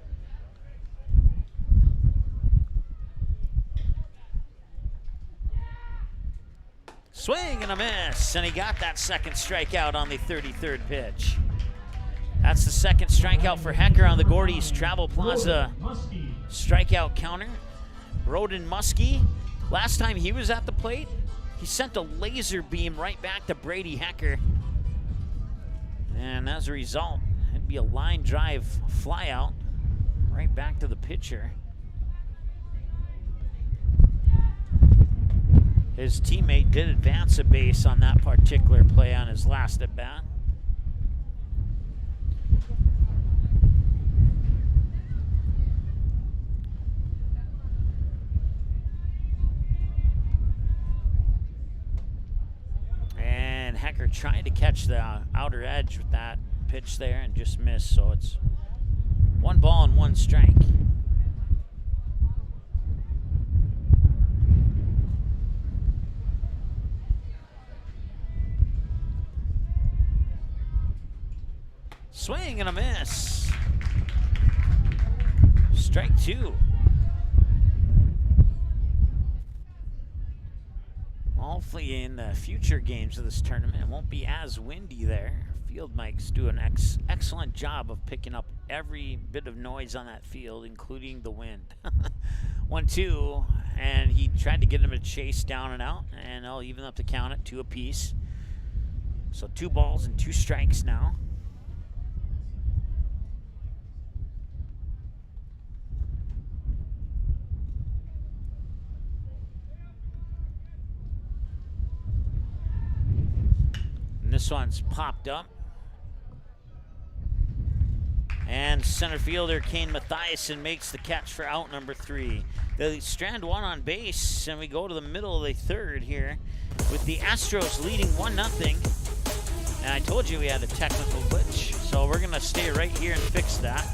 Swing and a miss, and he got that 2nd strikeout on the 33rd pitch. That's the 2nd strikeout for Hecker on the Gordy's Travel Plaza strikeout counter. Broden Muskie, last time he was at the plate, he sent a laser beam right back to Brady Hecker. And as a result, it'd be a line drive flyout right back to the pitcher. His teammate did advance a base on that particular play on his last at bat. And Hecker tried to catch the outer edge with that pitch there and just missed, so it's 1 ball and 1 strike. Swing and a miss. Strike 2. Hopefully in the future games of this tournament, it won't be as windy there. Field mics do an excellent job of picking up every bit of noise on that field, including the wind. 1-2, and he tried to get him to chase down and out, and I'll even up the count at 2 apiece. So 2 balls and 2 strikes now. This one's popped up. And center fielder Kane Mathiasen makes the catch for out number 3. They strand 1 on base, and we go to the middle of the 3rd here with the Astros leading 1-0. And I told you we had a technical glitch, so we're going to stay right here and fix that.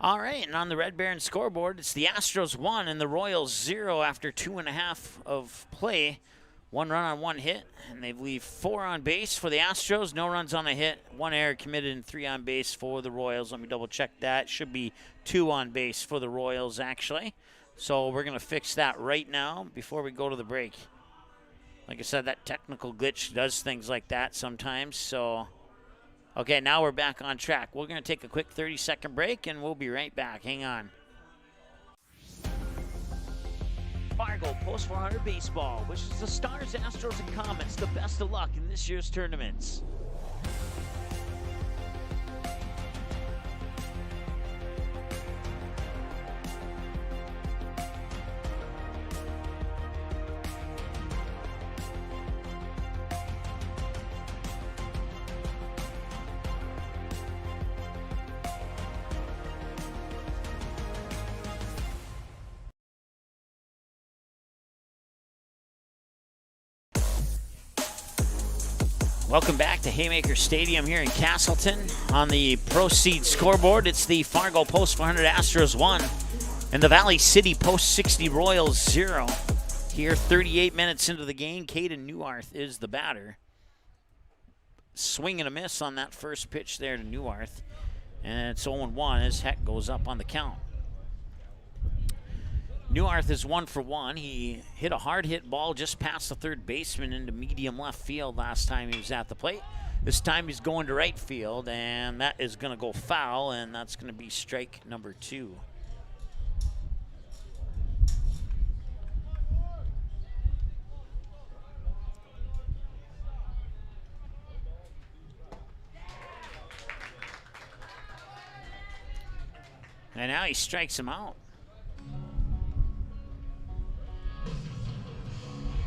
All right, and on the Red Baron scoreboard, it's the Astros 1 and the Royals 0 after 2.5 of play. 1 run on 1 hit, and they leave 4 on base for the Astros. No runs on a hit, 1 error committed, and 3 on base for the Royals. Let me double check that. Should be 2 on base for the Royals, actually. So we're going to fix that right now before we go to the break. Like I said, that technical glitch does things like that sometimes, so... Okay, now we're back on track. We're going to take a quick 30-second break, and we'll be right back. Hang on. Park Fargo Post 400 Baseball wishes the Stars, Astros, and Comets the best of luck in this year's tournaments. Welcome back to Haymaker Stadium here in Castleton. On the Proceed scoreboard, it's the Fargo Post 400 Astros 1 and the Valley City Post 60 Royals 0. Here, 38 minutes into the game, Caden Neuarth is the batter. Swing and a miss on that first pitch there to Neuarth. And it's 0-1 as Heck goes up on the count. Neuarth is 1 for 1. He hit a hard hit ball just past the third baseman into medium left field last time he was at the plate. This time he's going to right field, and that is going to go foul, and that's going to be strike number 2. And now he strikes him out.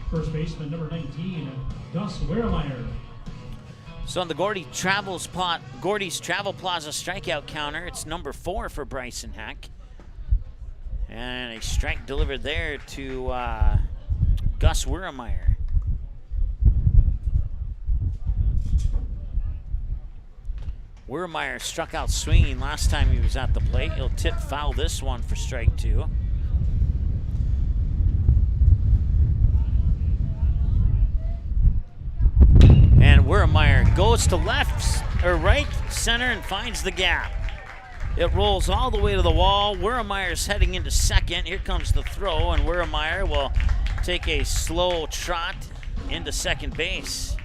First baseman, number 19, Gus Weremeyer.
So on the Gordy's Travel Plaza strikeout counter, it's number 4 for Bryson Heck. And a strike delivered there to Gus Weremeyer. Weremeyer struck out swinging last time he was at the plate. He'll tip foul this one for strike 2. And Weremeyer goes to left or right center and finds the gap. It rolls all the way to the wall. Weiremeyer's heading into second. Here comes the throw, and Weremeyer will take a slow trot into second base.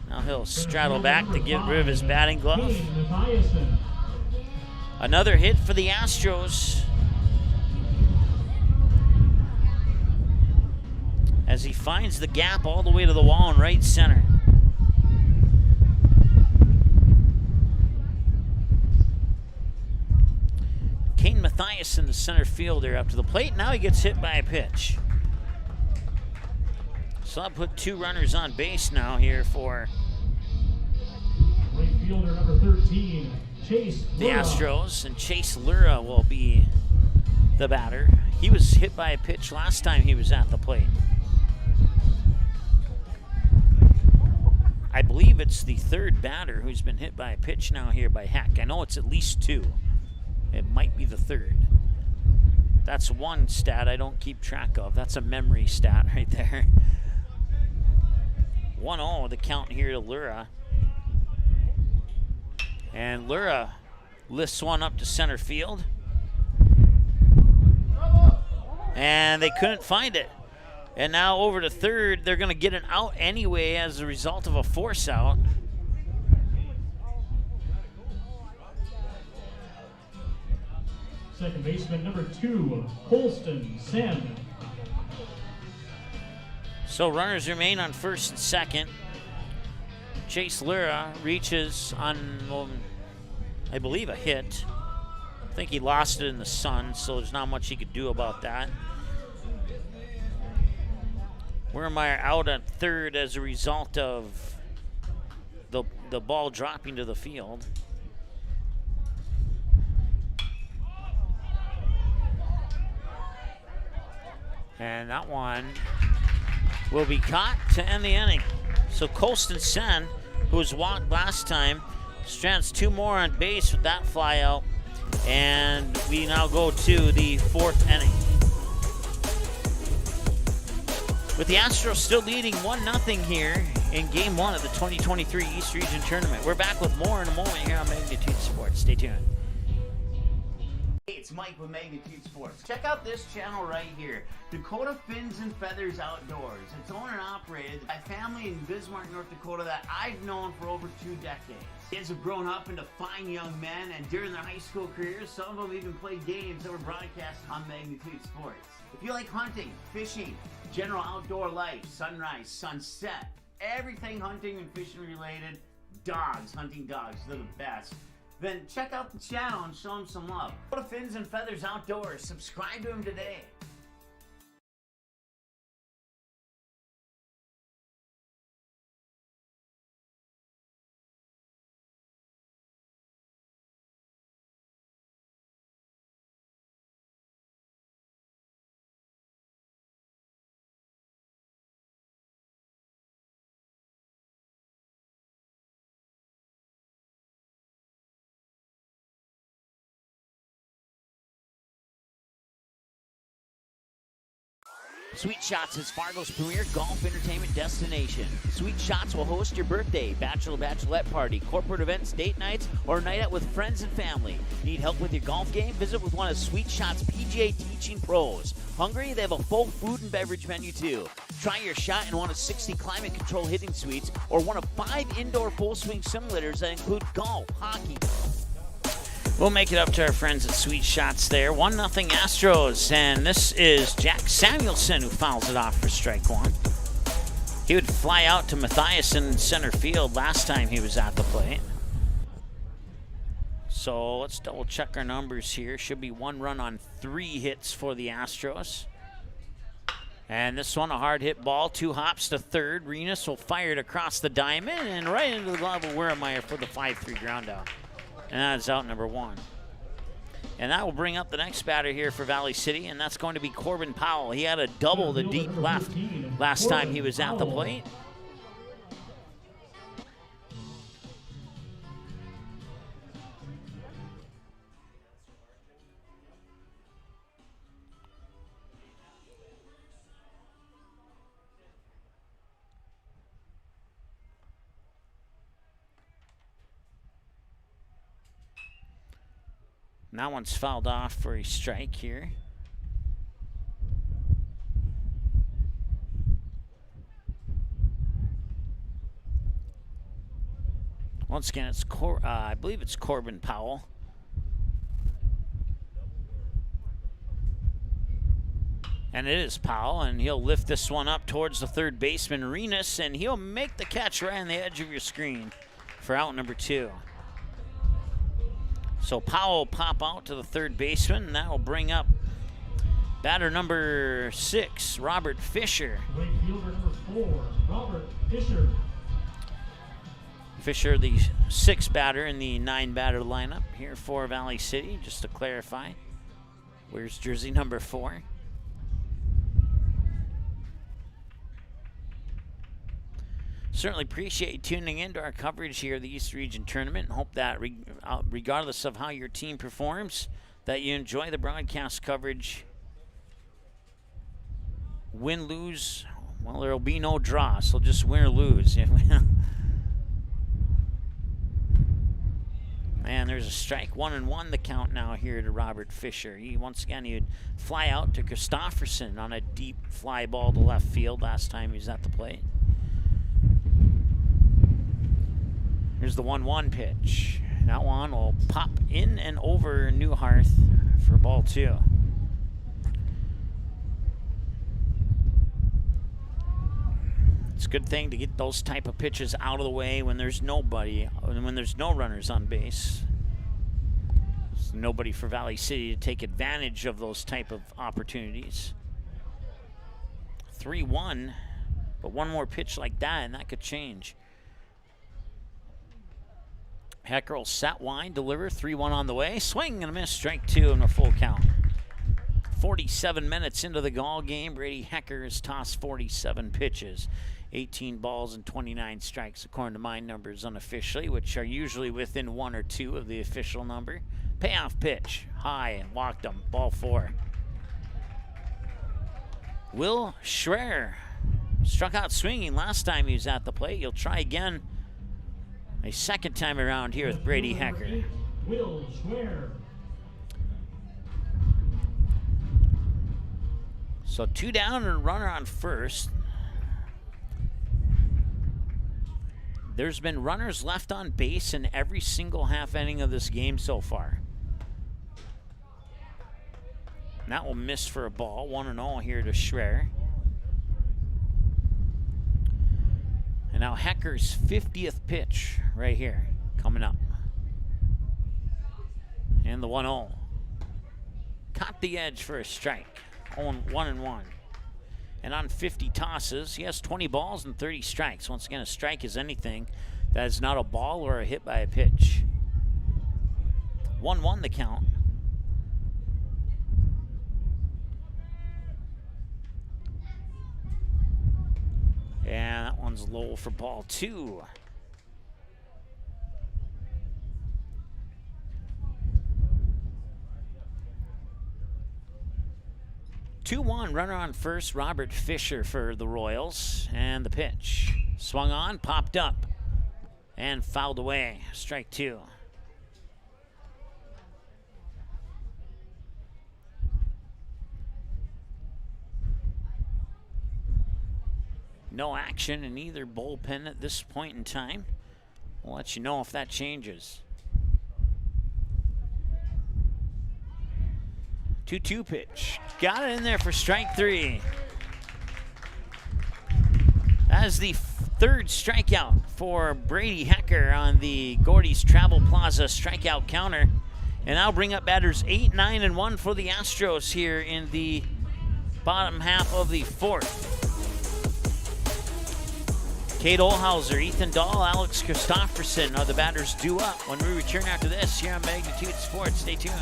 Now he'll straddle back to get rid of his batting glove. Another hit for the Astros as he finds the gap all the way to the wall in right center. Kane Mathiasen, the center fielder, up to the plate. Now he gets hit by a pitch. So I'll put 2 runners on base now here for
right fielder number 13, Chase
the
Lura.
Astros, and Chase Lura will be the batter. He was hit by a pitch last time he was at the plate. I believe it's the 3rd batter who's been hit by a pitch now here by Heck. I know it's at least 2. It might be the 3rd. That's one stat I don't keep track of. That's a memory stat right there. 1-0 the count here to Lura. And Lura lifts one up to center field. And they couldn't find it. And now over to third, they're going to get an out anyway as a result of a force out.
Second baseman, number 2, Colston Sen.
So runners remain on first and second. Chase Lura reaches on, I believe, a hit. I think he lost it in the sun, so there's not much he could do about that. Weremeyer out at third as a result of the ball dropping to the field. And that one will be caught to end the inning. So Colston Sen, who was walked last time, strands 2 more on base with that fly out. And we now go to the 4th inning. With the Astros still leading 1-0 here in Game 1 of the 2023 East Region Tournament. We're back with more in a moment here on Magnitude Sports. Stay tuned.
it's Mike with Magnitude Sports. Check out this channel right here, Dakota Fins and Feathers Outdoors. It's owned and operated by a family in Bismarck, North Dakota that I've known for over 2 decades. Kids have grown up into fine young men, and during their high school careers, some of them even played games that were broadcast on Magnitude Sports. If you like hunting, fishing, general outdoor life, sunrise, sunset, everything hunting and fishing related, dogs, hunting dogs, they're the best. Then check out the channel and show them some love. Go to Fins and Feathers Outdoors. Subscribe to them today. Sweet Shots is Fargo's premier golf entertainment destination. Sweet Shots will host your birthday, bachelorette party, corporate events, date nights, or night out with friends and family. Need help with your golf game? Visit with one of Sweet Shots' PGA teaching pros. Hungry? They have a full food and beverage menu too. Try your shot in one of 60 climate control hitting suites or one of 5 indoor full swing simulators that include golf, hockey. We'll make it up to our friends at Sweet Shots there. 1-0 Astros, and this is Jack Samuelson who fouls it off for strike one. He would fly out to Matthias in center field last time he was at the plate. So let's double check our numbers here. Should be 1 run on 3 hits for the Astros. And this one, a hard hit ball, 2 hops to third. Renus will fire it across the diamond and right into the glove of Weremeyer for the 5-3 ground out. And that is out number 1. And that will bring up the next batter here for Valley City, and that's going to be Corbin Powell. He had a double to deep left last time he was at the plate. And that one's fouled off for a strike here. Once again, it's I believe it's Corbin Powell. And it is Powell, and he'll lift this one up towards the third baseman, Renus, and he'll make the catch right on the edge of your screen for out number 2. So Powell will pop out to the third baseman, and that will bring up batter number 6, Robert Fisher.
Right fielder number 4, Robert Fisher.
Fisher, the 6th batter in the 9-batter lineup here for Valley City, just to clarify. Where's jersey number 4? Certainly appreciate you tuning in to our coverage here of the East Region Tournament, and hope that regardless of how your team performs, that you enjoy the broadcast coverage. Win, lose, well, there will be no draw, so just win or lose. Man, there's a strike. 1-1 the count now here to Robert Fisher. Once again, he would fly out to Christofferson on a deep fly ball to left field last time he was at the plate. Here's the 1-1 pitch. That one will pop in and over Newharth for ball 2. It's a good thing to get those type of pitches out of the way when there's nobody, when there's no runners on base. There's nobody for Valley City to take advantage of those type of opportunities. 3-1, but one more pitch like that and that could change. Hecker will set wide, deliver, 3-1 on the way. Swing and a miss, strike 2 and a full count. 47 minutes into the ball game, Brady Hecker has tossed 47 pitches. 18 balls and 29 strikes according to my numbers unofficially, which are usually within 1 or 2 of the official number. Payoff pitch, high and walked him, ball 4. Will Schreier struck out swinging last time he was at the plate. He'll try again a second time around here with Brady Hecker.
Will Schreier.
So 2 down and a runner on first. There's been runners left on base in every single half inning of this game so far. And that will miss for a ball. 1-0 here to Schreier. And now Hecker's 50th pitch right here coming up. And the 1-0. Caught the edge for a strike. 1-1. And on 50 tosses, he has 20 balls and 30 strikes. Once again, a strike is anything that is not a ball or a hit by a pitch. 1-1 the count. And that one's low for ball 2. Runner on first, Robert Fisher for the Royals. And the pitch. Swung on, popped up, and fouled away. Strike 2. No action in either bullpen at this point in time. We'll let you know if that changes. 2-2 pitch. Got it in there for strike 3. That is the third strikeout for Brady Hecker on the Gordy's Travel Plaza strikeout counter. And I'll bring up batters 8, 9, and 1 for the Astros here in the bottom half of the 4th. Kate Olhauser, Ethan Dahl, Alex Christofferson are the batters due up when we return after this here on Magnitude Sports. Stay tuned.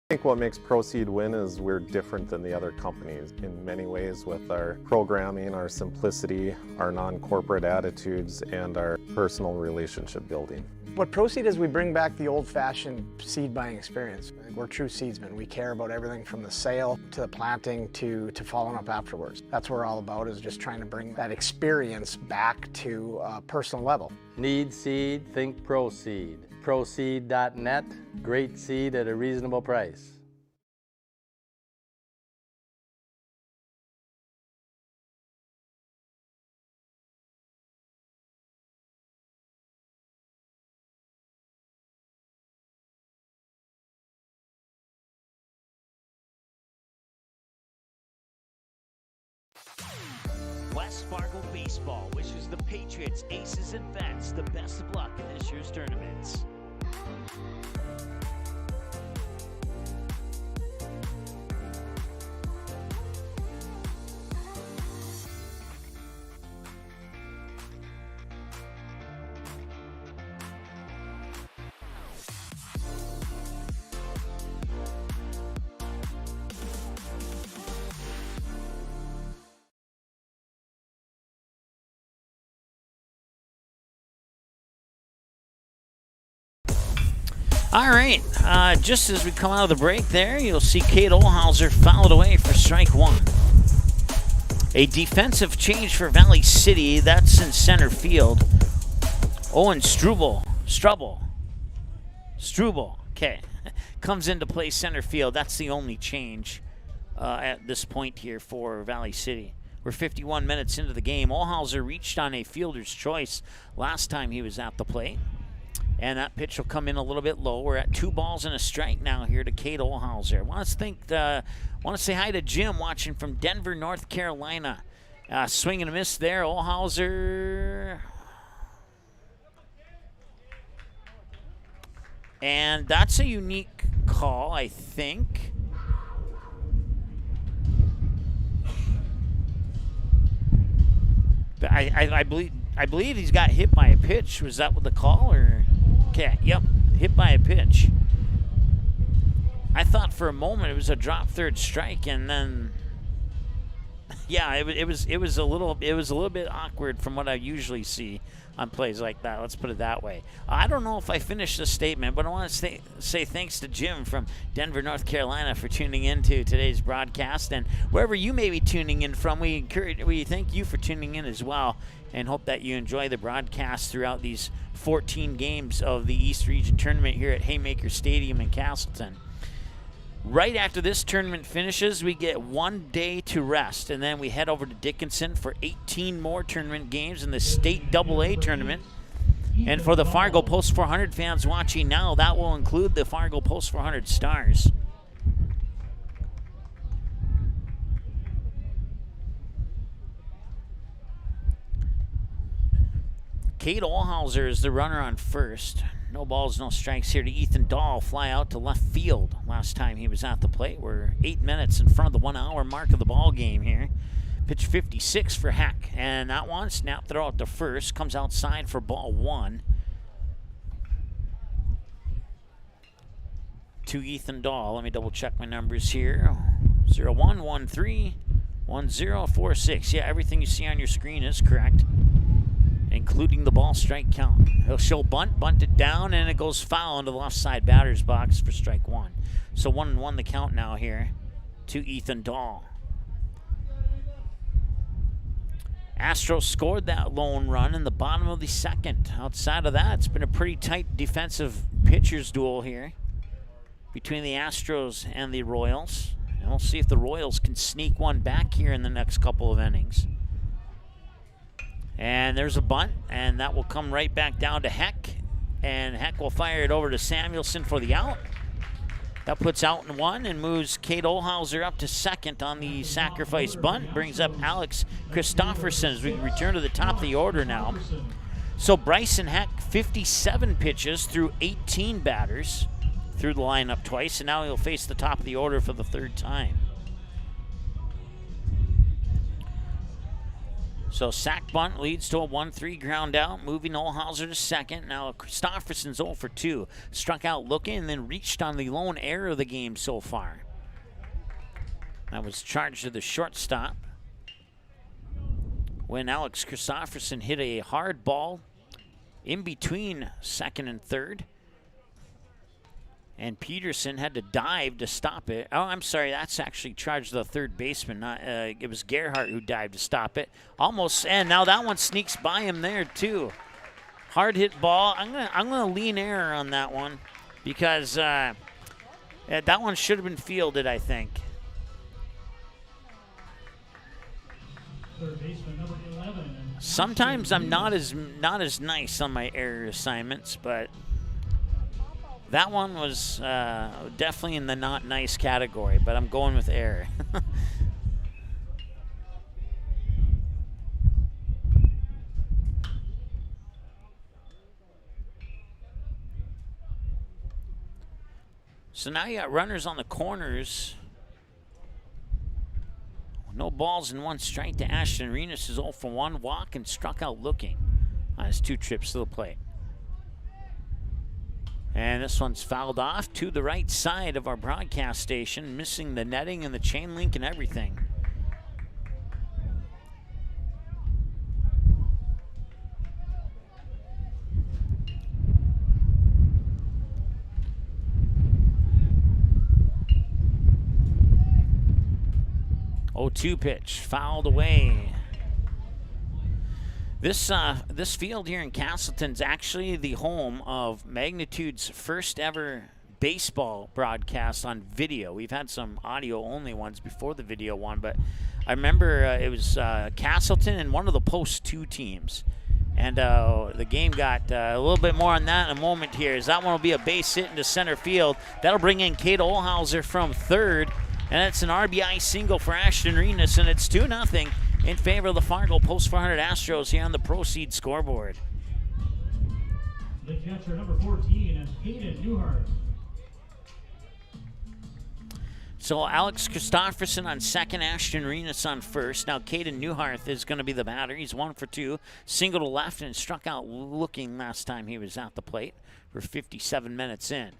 I think what makes Proceed win is we're different than the other companies in many ways with our programming, our simplicity, our non-corporate attitudes, and our personal relationship building.
What Proceed is, we bring back the old-fashioned seed buying experience. We're true seedsmen. We care about everything from the sale to the planting to following up afterwards. That's what we're all about, is just trying to bring that experience back to a personal level.
Need seed? Think Proceed. Proceed.net. Great seed at a reasonable price.
West Fargo Baseball wishes the Patriots, Aces, and Vets the best of luck in this year's tournaments. All right, just as we come out of the break there, you'll see Kate Olhauser fouled away for strike 1. A defensive change for Valley City. That's in center field. Owen Struble, okay, comes into play center field. That's the only change at this point here for Valley City. We're 51 minutes into the game. Olhauser reached on a fielder's choice last time he was at the plate. And that pitch will come in a little bit low. We're at 2 balls and a strike now here to Kate Olhauser. Want to say hi to Jim watching from Denver, North Carolina. Swing and a miss there. Olhauser. And that's a unique call, I think. But I believe he's got hit by a pitch. Was that what the call, or? Okay, yep, hit by a pitch. I thought for a moment it was a drop third strike, and then, yeah, it was a little bit awkward from what I usually see on plays like that. Let's put it that way. I don't know if I finished the statement, but I want to say thanks to Jim from Denver, North Carolina, for tuning in to today's broadcast, and wherever you may be tuning in from, we thank you for tuning in as well, and hope that you enjoy the broadcast throughout these 14 games of the East Region Tournament here at Haymaker Stadium in Castleton. Right after this tournament finishes, we get 1 day to rest, and then we head over to Dickinson for 18 more tournament games in the state AA tournament. And for the Fargo Post 400 fans watching now, that will include the Fargo Post 400 Stars. Cade Olhauser is the runner on first. No balls, no strikes here to Ethan Dahl. Fly out to left field last time he was at the plate. We're 8 minutes in front of the 1 hour mark of the ball game here. Pitch 56 for Heck. And that one, snap throw out to first. Comes outside for ball 1. To Ethan Dahl. Let me double check my numbers here. 0113 1046. Yeah, everything you see on your screen is correct, including the ball strike count. He'll show bunt it down, and it goes foul into the left side batter's box for strike 1. So 1-1 the count now here to Ethan Dahl. Astros scored that lone run in the bottom of the second. Outside of that, it's been a pretty tight defensive pitchers duel here between the Astros and the Royals. And we'll see if the Royals can sneak one back here in the next couple of innings. And there's a bunt, and that will come right back down to Heck. And Heck will fire it over to Samuelson for the out. That puts out in 1 and moves Cade Olhauser up to second on the sacrifice bunt. Brings up Alex Christofferson as we return to the top of the order now. So Bryson Heck, 57 pitches through 18 batters through the lineup twice, and now he'll face the top of the order for the 3rd time. So sack bunt leads to a 1-3 ground out, moving Olhauser to second. Now Christofferson's 0 for 2. Struck out looking and then reached on the lone error of the game so far. That was charged to the shortstop when Alex Christofferson hit a hard ball in between second and third. And Peterson had to dive to stop it. Oh, I'm sorry, that's actually charged the third baseman. It was Gerhardt who dived to stop it. Almost, and now that one sneaks by him there too. Hard hit ball. I'm gonna lean error on that one because that one should have been fielded, I think.
Third baseman number 11.
Sometimes I'm not as nice on my error assignments, but that one was definitely in the not nice category, but I'm going with error. So now you got runners on the corners. No balls and 1 strike to Ashton Renas is 0 for 1. Walk and struck out looking on his 2 trips to the plate. And this one's fouled off to the right side of our broadcast station, missing the netting and the chain link and everything. Oh, 2 pitch, fouled away. This field here in Castleton's actually the home of Magnitude's first ever baseball broadcast on video. We've had some audio only ones before the video one, but I remember it was Castleton and one of the Post 2 teams. And the game got a little bit more on that in a moment here, as that one will be a base hit into center field. That'll bring in Cade Olhauser from third, and it's an RBI single for Ashton Renas, and it's 2-0 in favor of the Fargo Post 400 Astros here on the Proceed scoreboard.
The catcher, number 14, Hayden Newhart.
So Alex Christofferson on second, Ashton Renas on first. Now Caden Newhart is going to be the batter. He's 1 for 2, single to left, and struck out looking last time he was at the plate for 57 minutes in.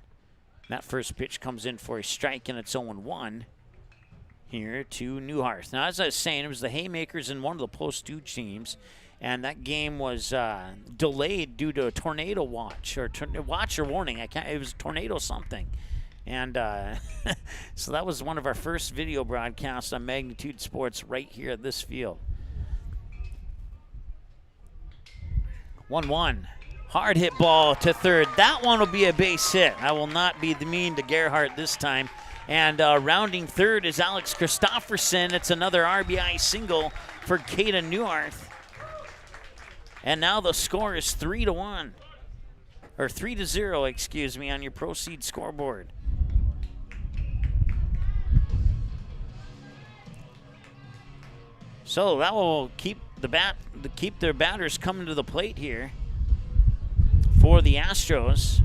That first pitch comes in for a strike, and it's 0-1. Here to Newhart. Now, as I was saying, it was the Haymakers and one of the Post 2 teams, and that game was delayed due to a tornado watch or warning. It was tornado something, and so that was one of our first video broadcasts on Magnitude Sports right here at this field. 1-1. Hard hit ball to third. That one will be a base hit. I will not be mean to Gerhardt this time. And rounding third is Alex Christofferson. It's another RBI single for Caden Neuarth. And now the score is 3-1. Or 3-0, excuse me, on your Proceed scoreboard. So that will keep their batters coming to the plate here for the Astros.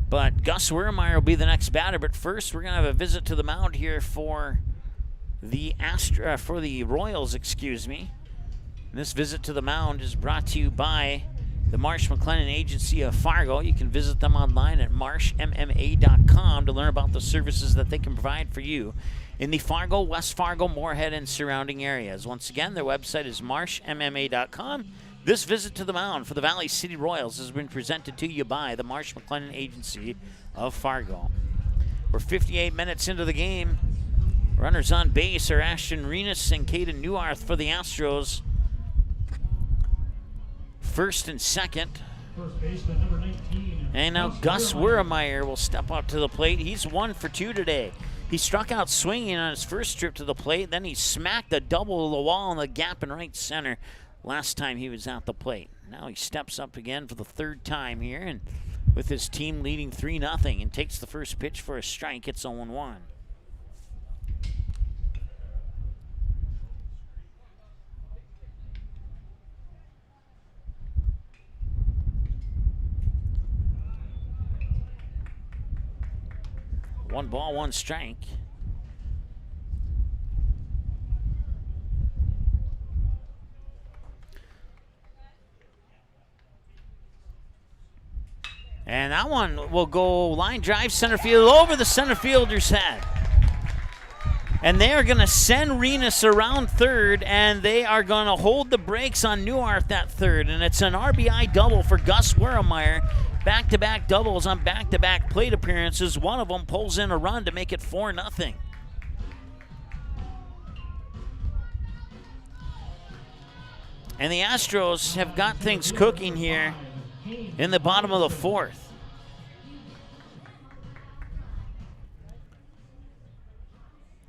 But Gus Wiermeyer will be the next batter. But first, we're going to have a visit to the mound here for the Royals, excuse me. And this visit to the mound is brought to you by the Marsh McLennan Agency of Fargo. You can visit them online at marshmma.com to learn about the services that they can provide for you in the Fargo, West Fargo, Moorhead, and surrounding areas. Once again, their website is marshmma.com. This visit to the mound for the Valley City Royals has been presented to you by the Marsh McLennan Agency of Fargo. We're 58 minutes into the game. Runners on base are Ashton Renas and Caden Neuarth for the Astros. First and second.
First baseman, number 19.
And now Gus Wiermeyer will step up to the plate. He's 1 for 2 today. He struck out swinging on his first trip to the plate. Then he smacked a double to the wall in the gap in right center last time he was at the plate. Now he steps up again for the third time here, and with his team leading 3-0, and takes the first pitch for a strike. It's 0-1. One ball, one strike. And that one will go line drive center field over the center fielder's head. And they are going to send Renas around third, and they are going to hold the brakes on Neuarth at third. And it's an RBI double for Gus Wiermeyer. Back-to-back doubles on back-to-back plate appearances. One of them pulls in a run to make it 4-0. And the Astros have got things cooking here in the bottom of the fourth.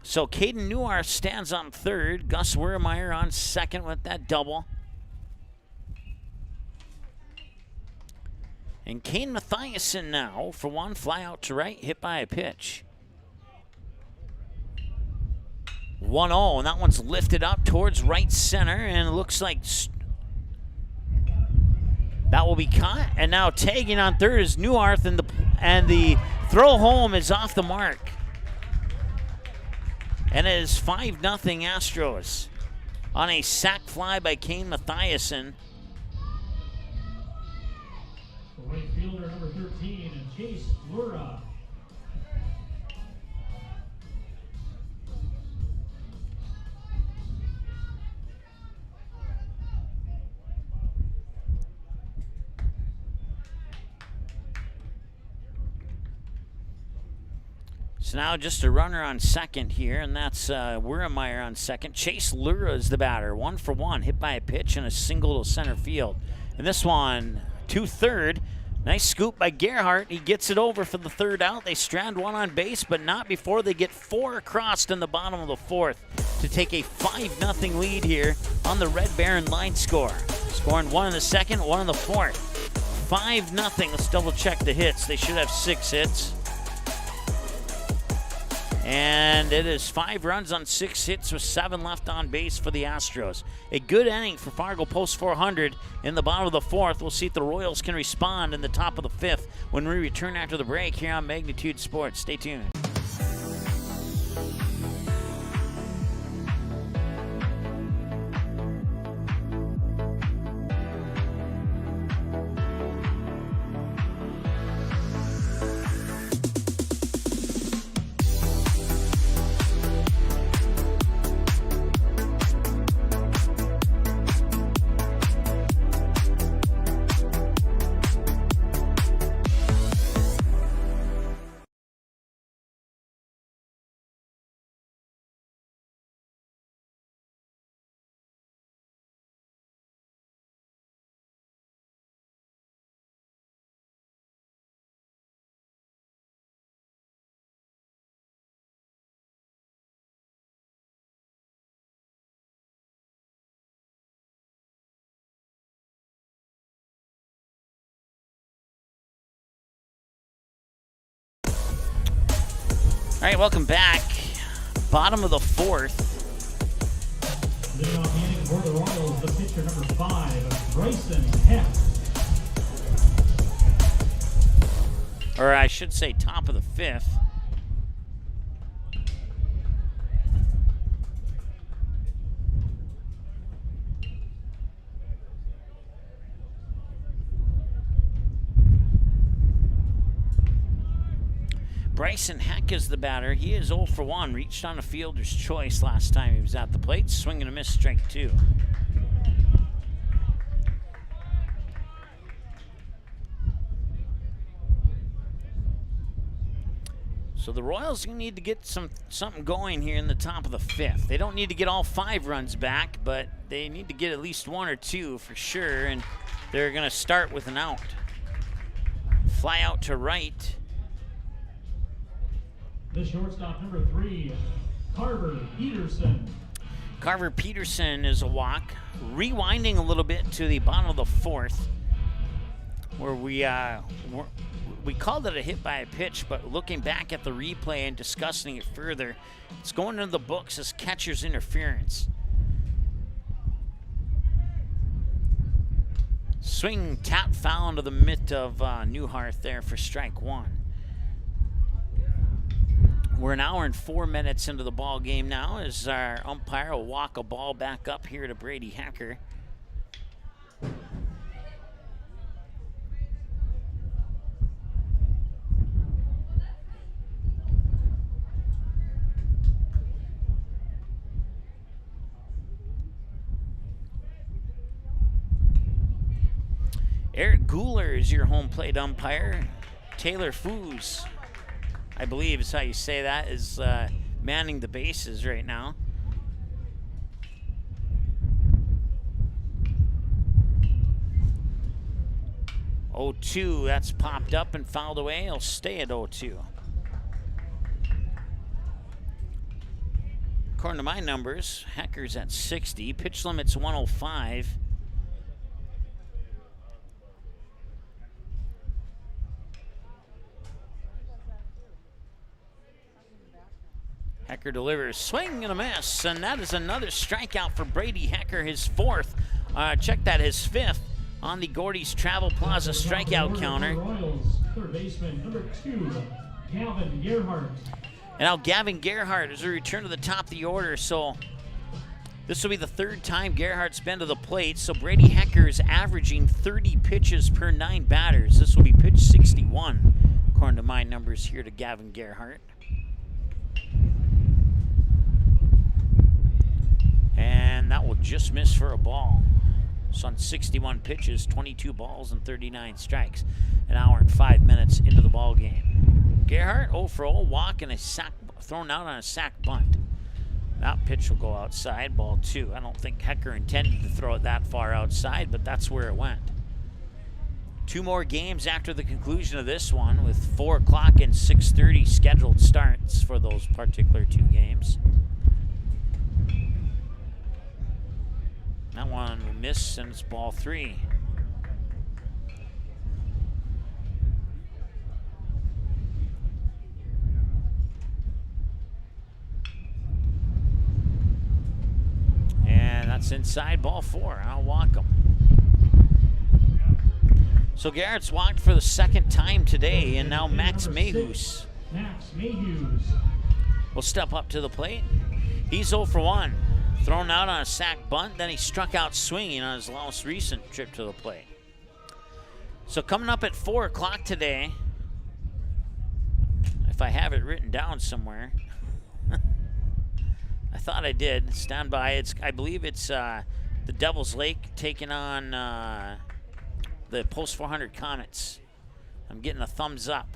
So Caden Neuarth stands on third. Gus Wiermeyer on second with that double. And Kane Mathiasen now for one, fly out to right, hit by a pitch. 1-0, and that one's lifted up towards right center, and it looks like that will be caught. And now tagging on third is Neuarth, and the throw home is off the mark. And it is 5-0 Astros on a sac fly by Kane Mathiasen.
Right fielder number 13, and Chase Lura.
So now just a runner on second here, and that's Wiermeyer on second. Chase Lura is the batter, 1 for 1, hit by a pitch and a single to center field. And this one to third. Nice scoop by Gerhardt. He gets it over for the third out. They strand one on base, but not before they get 4 across in the bottom of the fourth to take a 5-0 lead here on the Red Baron line score. Scoring 1 in the second, 1 in the fourth. 5-0. Let's double check the hits. They should have 6 hits. And it is 5 runs on 6 hits with 7 left on base for the Astros. A good inning for Fargo post 400 in the bottom of the fourth. We'll see if the Royals can respond in the top of the fifth when we return after the break here on Magnitude Sports. Stay tuned. All right, welcome back. Bottom of the fourth.
Leading off the inning for the Royals, the pitcher number 5, Bryson Heck.
Or I should say top of the fifth. Bryson Heck is the batter. He is 0 for 1. Reached on a fielder's choice last time he was at the plate. Swing and a miss, strike 2. So the Royals need to get something going here in the top of the fifth. They don't need to get all 5 runs back, but they need to get at least 1 or 2 for sure, and they're going to start with an out. Fly out to right.
The shortstop number 3, Carver Peterson.
Carver Peterson is a walk. Rewinding a little bit to the bottom of the fourth, where we called it a hit by a pitch, but looking back at the replay and discussing it further, it's going into the books as catcher's interference. Swing, tap foul into the mitt of Newhart there for strike 1. We're an hour and 4 minutes into the ball game now as our umpire will walk a ball back up here to Brady Hecker. Eric Guler is your home plate umpire. Taylor Foos, I believe is how you say that, is manning the bases right now. Oh-2, that's popped up and fouled away. He'll stay at 0-2. According to my numbers, Hecker's at 60. Pitch limit's 105. Hecker delivers, swing and a miss, and that is another strikeout for Brady Hecker, his 4th. Check that, his 5th on the Gordy's Travel Plaza strikeout counter.
Royals, third baseman number 2, Gavin Gerhardt.
And now Gavin Gerhardt is a return to the top of the order, so this will be the 3rd time Gerhardt's been to the plate. So Brady Hecker is averaging 30 pitches per 9 batters. This will be pitch 61, according to my numbers here to Gavin Gerhardt. And that will just miss for a ball. So on 61 pitches, 22 balls and 39 strikes. An hour and 5 minutes into the ball game. Gerhardt 0 for 0, walk and a sack, thrown out on a sack bunt. That pitch will go outside, ball 2. I don't think Hecker intended to throw it that far outside, but that's where it went. 2 more games after the conclusion of this one, with 4 o'clock and 6:30 scheduled starts for those particular 2 games. That one will miss, and it's ball 3. And that's inside, ball 4. I'll walk him. So Garrett's walked for the 2nd time today, and now Max Mayhews will step up to the plate. He's 0 for 1. Thrown out on a sack bunt, then he struck out swinging on his most recent trip to the plate. So coming up at 4 o'clock today, if I have it written down somewhere, I thought I did. Stand by. I believe it's the Devil's Lake taking on the Post 400 Comets. I'm getting a thumbs up.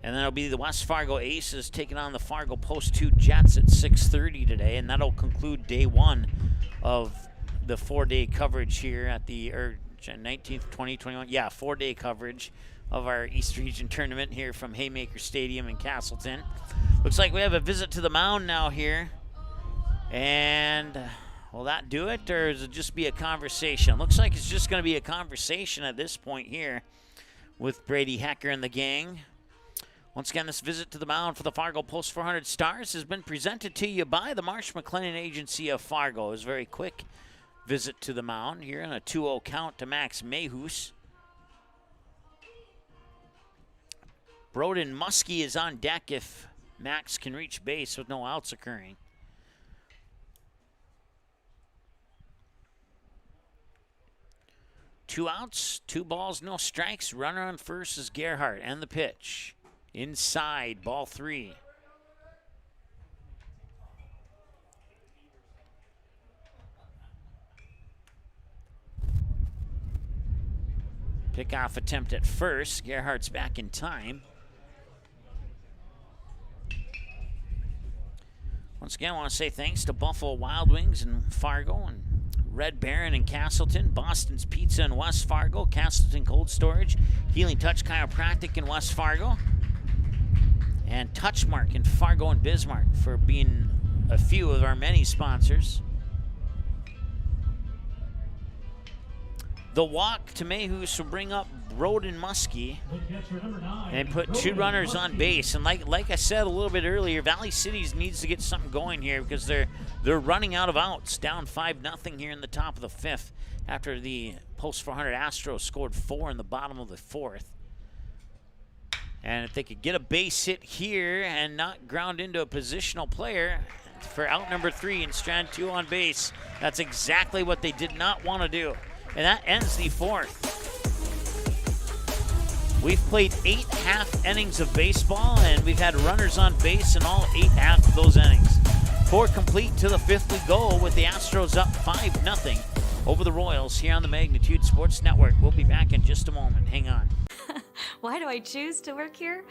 And then it'll be the West Fargo Aces taking on the Fargo Post 2 Jets at 6:30 today, and that'll conclude day 1 of the 4-day coverage here at the 19th, 2021. Yeah, 4-day coverage of our East Region tournament here from Haymaker Stadium in Castleton. Looks like we have a visit to the mound now here. And will that do it, or does it just be a conversation? Looks like it's just going to be a conversation at this point here, with Brady Hecker and the gang. Once again, this visit to the mound for the Fargo Post 400 Stars has been presented to you by the Marsh McLennan Agency of Fargo. It was a very quick visit to the mound here in a 2-0 count to Max Mayhus. Broden Muskie is on deck if Max can reach base with no outs occurring. Two outs, 2 balls, no strikes. Runner on first is Gerhardt, and the pitch. Inside, ball 3. Pickoff attempt at first. Gerhardt's back in time. Once again, I want to say thanks to Buffalo Wild Wings in Fargo and Red Baron in Castleton, Boston's Pizza in West Fargo, Castleton Cold Storage, Healing Touch Chiropractic in West Fargo, and Touchmark in Fargo and Bismarck for being a few of our many sponsors. The walk to Mayhus will bring up Broden Muskie and put 2 runners on base. And like I said a little bit earlier, Valley Cities needs to get something going here because they're running out of outs, down 5-0 here in the top of the 5th after the Post 400 Astros scored 4 in the bottom of the 4th. And if they could get a base hit here and not ground into a positional player for out number 3 and strand 2 on base, that's exactly what they did not want to do. And that ends the 4th. We've played 8 half innings of baseball, and we've had runners on base in all 8 halves of those innings. 4 complete to the 5th we go with the Astros up 5-0 over the Royals here on the Magnitude Sports Network. We'll be back in just a moment. Hang on.
Why do I choose to work here?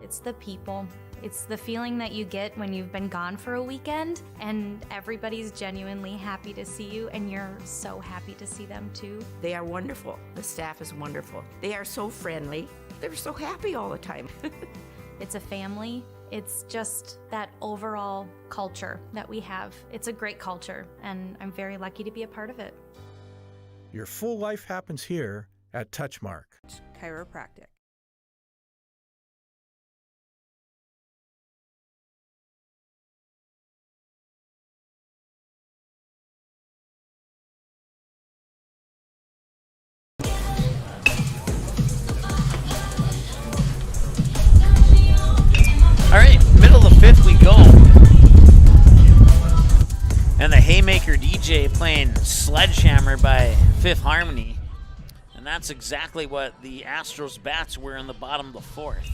It's the people. It's the feeling that you get when you've been gone for a weekend and everybody's genuinely happy to see you and you're so happy to see them too.
They are wonderful. The staff is wonderful. They are so friendly. They're so happy all the time.
It's a family. It's just that overall culture that we have. It's a great culture and I'm very lucky to be a part of it.
Your full life happens here at Touchmark.
Chiropractic.
All right, middle of the 5th we go. And the Haymaker DJ playing Sledgehammer by Fifth Harmony. And that's exactly what the Astros bats were in the bottom of the 4th.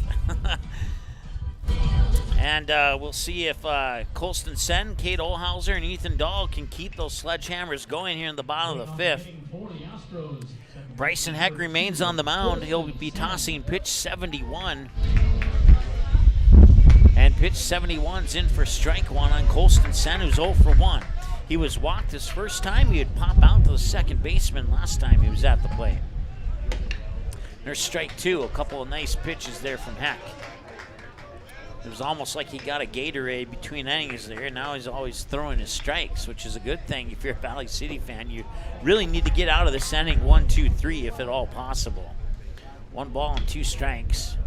And we'll see if Colston Sen, Kate Olhauser, and Ethan Dahl can keep those sledgehammers going here in the bottom of the 5th. Bryson Heck remains on the mound. He'll be tossing pitch 71. And pitch 71's in for strike 1 on Colston Sen, who's 0 for 1. He was walked his first time. He would pop out to the second baseman last time he was at the plate. There's strike 2, a couple of nice pitches there from Heck. It was almost like he got a Gatorade between innings there. Now he's always throwing his strikes, which is a good thing if you're a Valley City fan. You really need to get out of this inning 1, 2, 3 if at all possible. 1 ball and 2 strikes.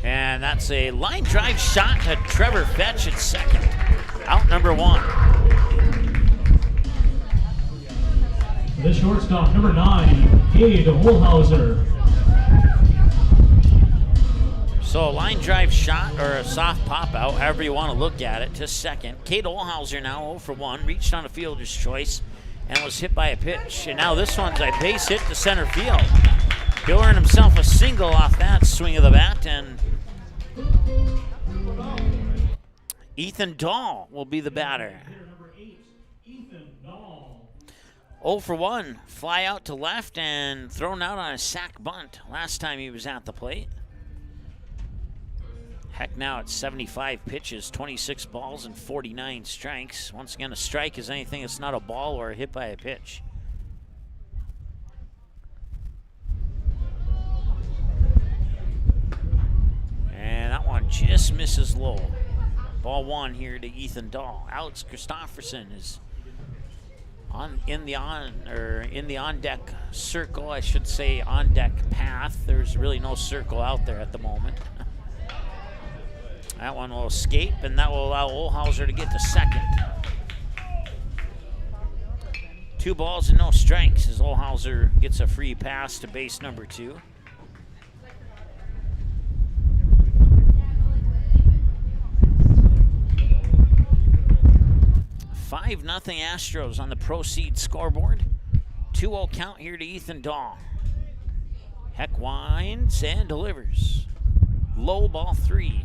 And that's a line drive shot to Trevor Fetch at second. Out number 1.
The shortstop, number 9, Cade Olhauser.
So a line drive shot or a soft pop out, however you want to look at it, to second. Cade Olhauser now 0 for 1, reached on a fielder's choice and was hit by a pitch. And now this one's a base hit to center field. He'll earn himself a single off that swing of the bat, and Ethan Dahl will be the batter. 0 for 1, fly out to left and thrown out on a sac bunt last time he was at the plate. Heck now at 75 pitches, 26 balls and 49 strikes. Once again, a strike is anything that's not a ball or a hit by a pitch. And that one just misses low. Ball 1 here to Ethan Dahl. Alex Christopherson is in the on deck circle, I should say, on deck path. There's really no circle out there at the moment. That one will escape, and that will allow Olhauser to get to second. 2 balls and no strikes as Olhauser gets a free pass to base number 2. Five nothing Astros on the Proceed scoreboard. 2-0 count here to Ethan Dahl. Heck winds and delivers. Low ball 3.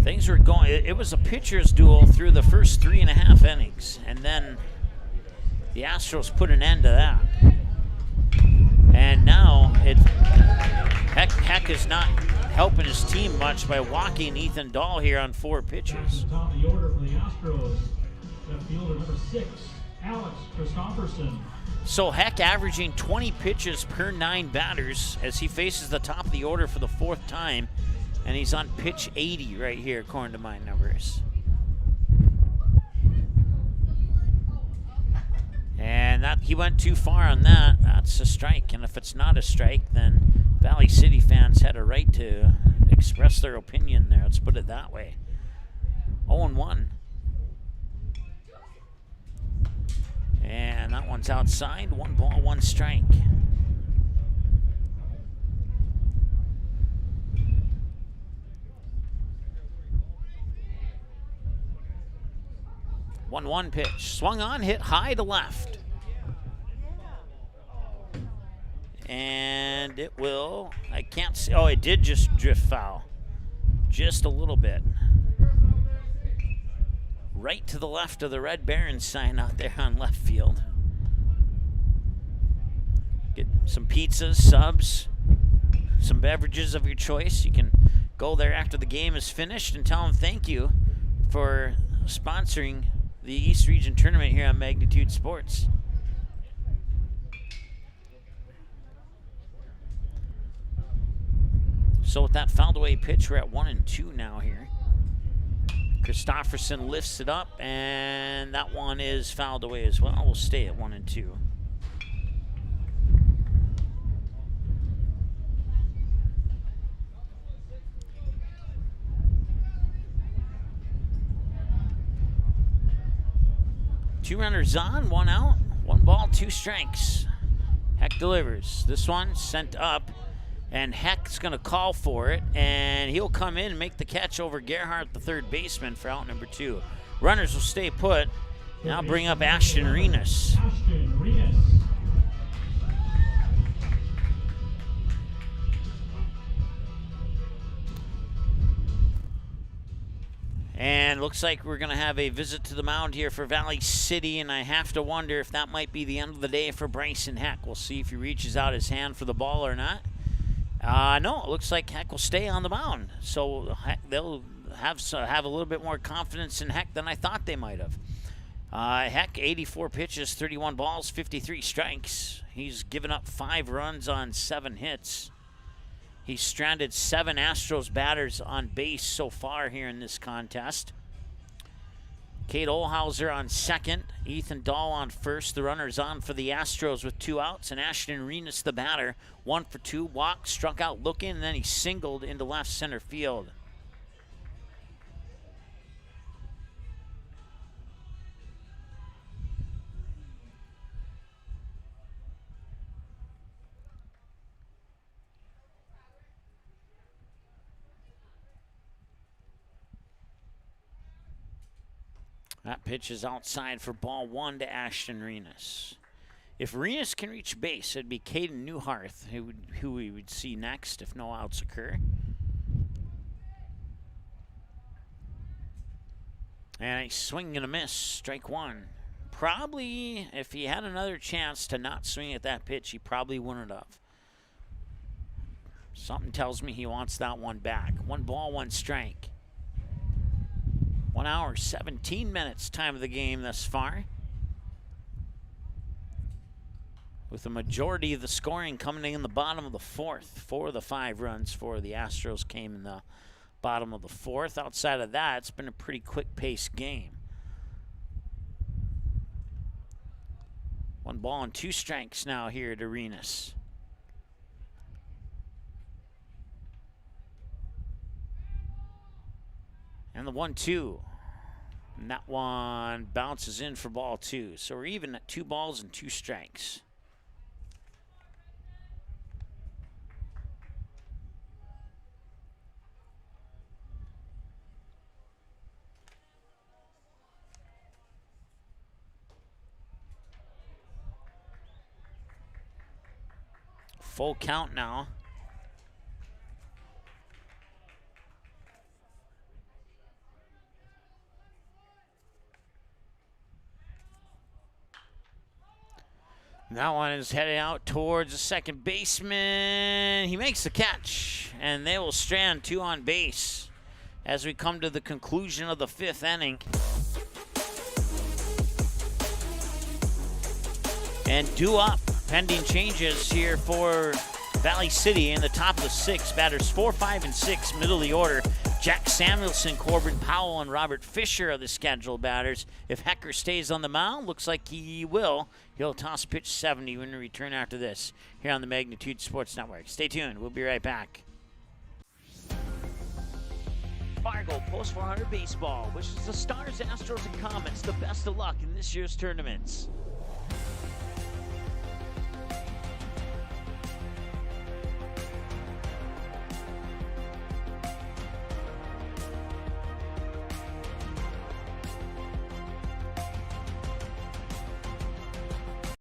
Things were going, it was a pitcher's duel through the first 3.5 innings, and then the Astros put an end to that. And now Heck is not helping his team much by walking Ethan Dahl here on 4 pitches.
Top of the order for the Astros, left fielder number 6, Alex Christopherson.
So Heck averaging 20 pitches per 9 batters as he faces the top of the order for the 4th time, and he's on pitch 80 right here according to my numbers. And that he went too far on that. That's a strike, and if it's not a strike, then Valley City fans had a right to express their opinion there. Let's put it that way. 0-1. And that one's outside. 1 ball, 1 strike. One pitch. Swung on, hit high to left. And it will, I can't see, oh, it did just drift foul. Just a little bit. Right to the left of the Red Barons sign out there on left field. Get some pizzas, subs, some beverages of your choice. You can go there after the game is finished and tell them thank you for sponsoring the East Region Tournament here on Magnitude Sports. So with that fouled away pitch, we're at 1-2 now here. Christopherson lifts it up, and that one is fouled away as well. We'll stay at 1-2. Two runners on, 1 out, 1 ball, 2 strikes. Heck delivers. This one sent up, and Heck's going to call for it, and he'll come in and make the catch over Gerhardt, the third baseman, for out number 2. Runners will stay put. Now bring up Ashton Renas.
Ashton Renas.
And looks like we're going to have a visit to the mound here for Valley City, and I have to wonder if that might be the end of the day for Bryson Heck. We'll see if he reaches out his hand for the ball or not. No, it looks like Heck will stay on the mound. So they'll have a little bit more confidence in Heck than I thought they might have. Heck, 84 pitches, 31 balls, 53 strikes. He's given up 5 runs on 7 hits. He's stranded 7 Astros batters on base so far here in this contest. Kate Olhauser on second, Ethan Dahl on first. The runner's on for the Astros with 2 outs, and Ashton Renas, the batter, 1 for 2, walked, struck out looking, and then he singled into left center field. That pitch is outside for ball 1 to Ashton Renas. If Renas can reach base, it'd be Caden Newharth who we would see next if no outs occur. And a swing and a miss, strike 1. Probably, if he had another chance to not swing at that pitch, he probably wouldn't have. Something tells me he wants that one back. 1 ball, 1 strike. 1 hour, 17 minutes time of the game thus far. With the majority of the scoring coming in the bottom of the 4th. 4 of the 5 runs for the Astros came in the bottom of the 4th. Outside of that, it's been a pretty quick-paced game. 1 ball and 2 strikes now here at Arenas. And the 1-2. And that one bounces in for ball 2. So we're even at 2 balls and 2 strikes. Full count now. That one is headed out towards the second baseman. He makes the catch, and they will strand 2 on base as we come to the conclusion of the 5th inning. And due up, pending changes here for Valley City in the top of the 6th. Batters 4, 5, and 6, middle of the order. Jack Samuelson, Corbin Powell, and Robert Fisher are the scheduled batters. If Hecker stays on the mound, looks like he will. He'll toss pitch 70 when we return after this here on the Magnitude Sports Network. Stay tuned. We'll be right back. Fargo Post 400 Baseball wishes the Stars, Astros, and Comets the best of luck in this year's tournaments.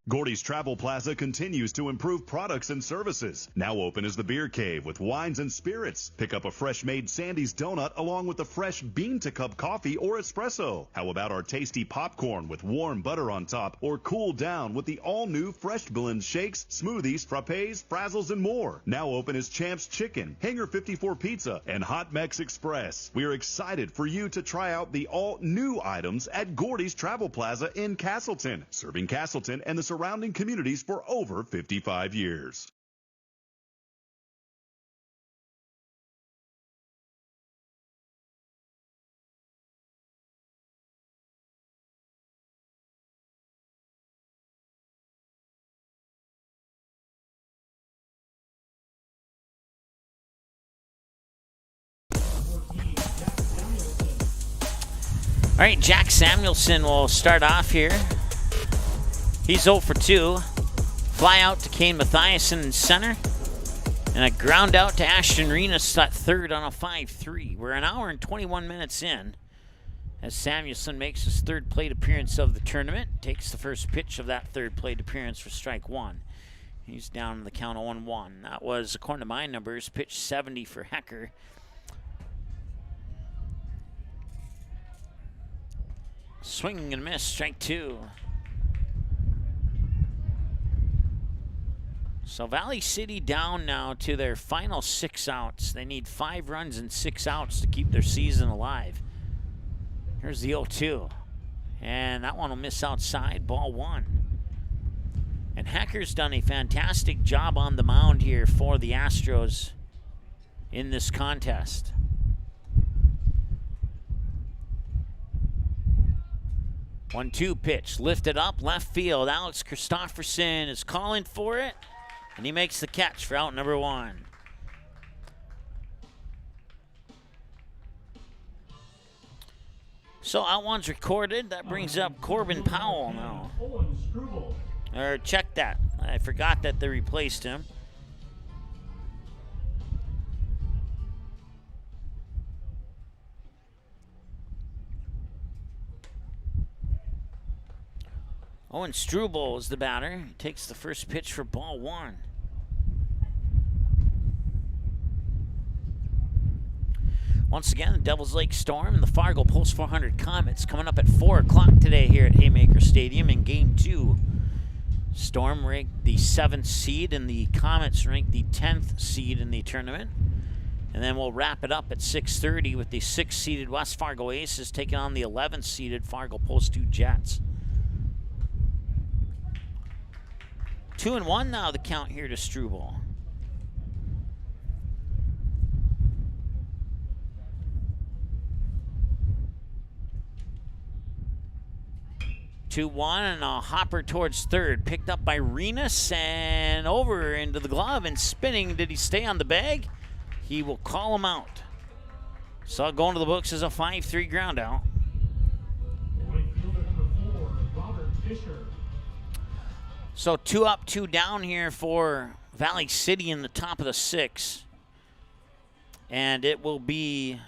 Gordy's Travel Plaza continues to improve products and services. Now open is the Beer Cave with wines and spirits. Pick up a fresh-made Sandy's donut along with the fresh bean-to-cup coffee or espresso. How about our tasty popcorn with warm butter on top, or cool down with the all-new Fresh Blend shakes, smoothies, frappes, frazzles, and more. Now open is Champ's Chicken, Hangar 54 Pizza, and Hot Mex Express. We are excited for you to try out the all-new items at Gordy's Travel Plaza in Castleton, serving Castleton and the surrounding communities for over 55 years.
All right, Jack Samuelson will start off here. He's 0 for 2. Fly out to Kane Mathiasen in center. And a ground out to Ashton Renas at third on a 5-3. We're an hour and 21 minutes in as Samuelson makes his 3rd plate appearance of the tournament. Takes the first pitch of that 3rd plate appearance for strike 1. He's down in the count 0-1. That was, according to my numbers, pitch 70 for Hecker. Swing and miss, strike 2. So Valley City down now to their final 6 outs. They need 5 runs and 6 outs to keep their season alive. Here's the 0-2. And that one will miss outside, ball 1. And Hecker's done a fantastic job on the mound here for the Astros in this contest. One-two pitch, lifted up, left field. Alex Christopherson is calling for it, and he makes the catch for out number 1. So out one's recorded. That brings up Corbin Powell now. Or check that. I forgot that they replaced him. Owen Struble is the batter. He takes the first pitch for ball 1. Once again, the Devils Lake Storm and the Fargo Post 400 Comets coming up at 4 o'clock today here at Haymaker Stadium in Game 2. Storm ranked the 7th seed and the Comets ranked the 10th seed in the tournament. And then we'll wrap it up at 6:30 with the 6th-seeded West Fargo Aces taking on the 11th-seeded Fargo Post 2 Jets. 2-1 now the count here to Struble. 2-1, and a hopper towards third. Picked up by Renus and over into the glove and spinning. Did he stay on the bag? He will call him out. So going to the books as a 5-3 ground out.
Right fielder number 4, Robert Fisher.
So 2 up, 2 down here for Valley City in the top of the 6. And it will be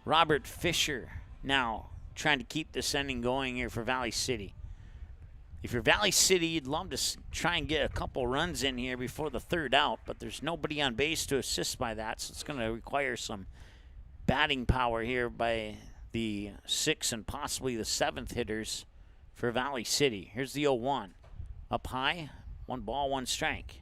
Robert Fisher now trying to keep this inning going here for Valley City. If you're Valley City, you'd love to try and get a couple runs in here before the 3rd out, but there's nobody on base to assist by that, so it's going to require some batting power here by the 6th and possibly the 7th hitters for Valley City. Here's the 0-1. Up high, 1 ball, 1 strike.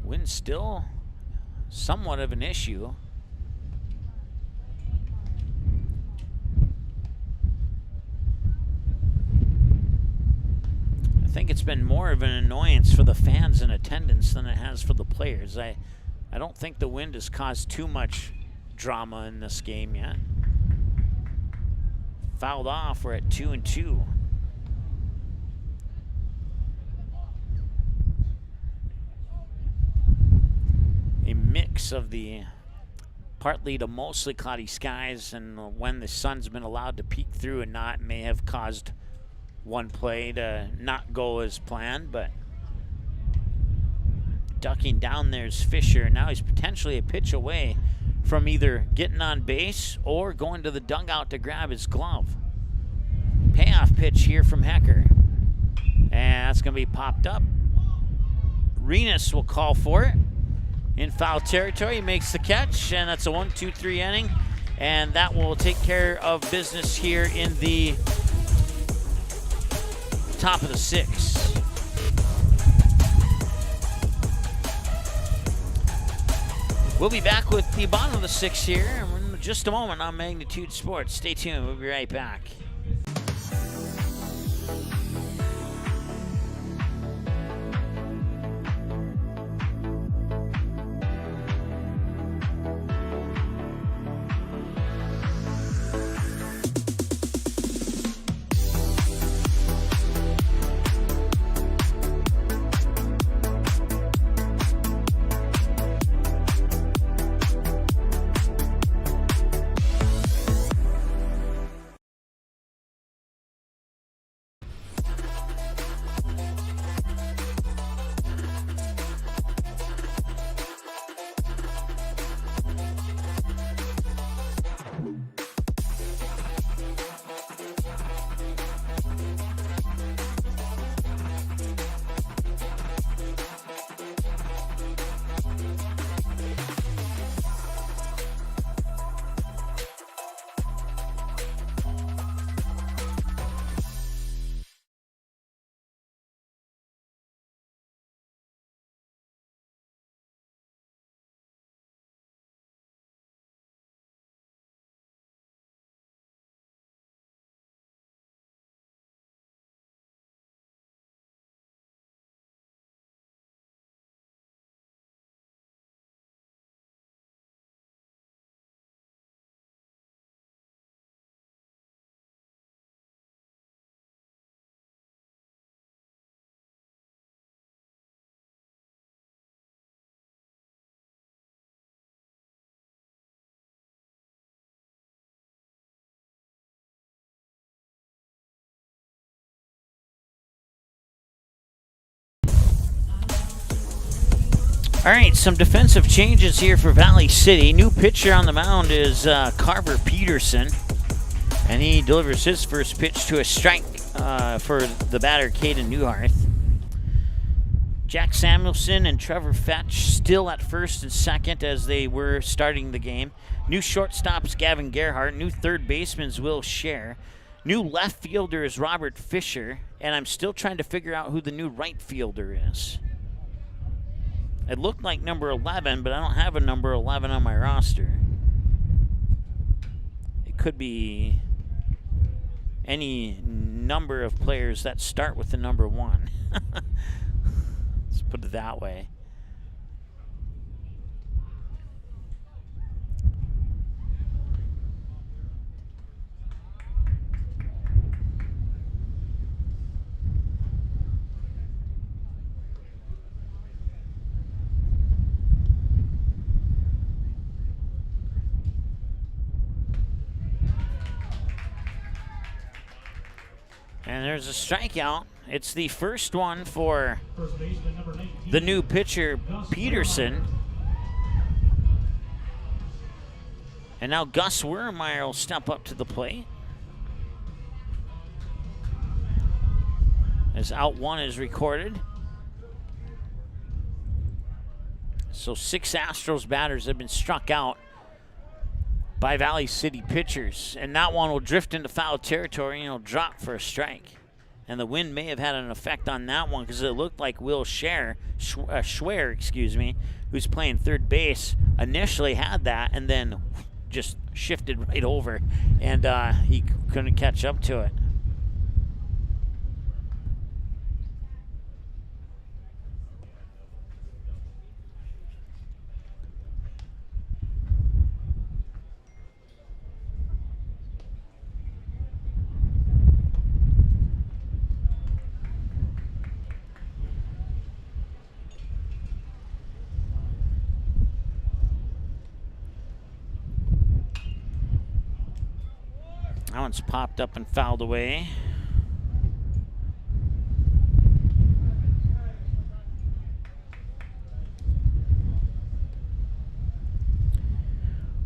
Wind still somewhat of an issue. I think it's been more of an annoyance for the fans in attendance than it has for the players. I don't think the wind has caused too much drama in this game yet. Fouled off, we're at 2-2. A mix of the partly to mostly cloudy skies and when the sun's been allowed to peek through and not may have caused one play to not go as planned, but ducking down there's Fisher. Now he's potentially a pitch away from either getting on base or going to the dugout to grab his glove. Payoff pitch here from Hecker. And that's going to be popped up. Renus will call for it. In foul territory, he makes the catch, and that's a 1-2-3 inning. And that will take care of business here in the top of the 6th. We'll be back with the bottom of the 6th here in just a moment on Magnitude Sports. Stay tuned. We'll be right back. All right, some defensive changes here for Valley City. New pitcher on the mound is Carver Peterson, and he delivers his first pitch to a strike for the batter, Caden Newharth. Jack Samuelson and Trevor Fetch still at first and second as they were starting the game. New shortstops, Gavin Gerhardt. New third baseman is Will Scher. New left fielder is Robert Fisher, and I'm still trying to figure out who the new right fielder is. It looked like number 11, but I don't have a number 11 on my roster. It could be any number of players that start with the number 1. Let's put it that way. And there's a strikeout. It's the first one for the new pitcher, Peterson. And now Gus Wermeyer will step up to the plate. As out one is recorded. So 6 Astros batters have been struck out by Valley City pitchers. And that one will drift into foul territory and it'll drop for a strike. And the wind may have had an effect on that one because it looked like Will Schwer, excuse me, who's playing third base, initially had that and then just shifted right over, and he couldn't catch up to it. That one's popped up and fouled away.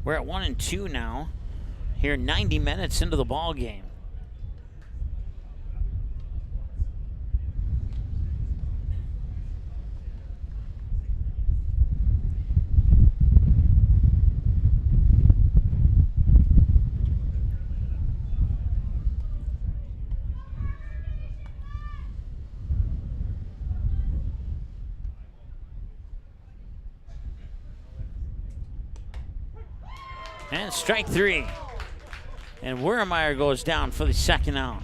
We're at 1-2 now. Here 90 minutes into the ball game. And strike 3. And Wermeyer goes down for the second out.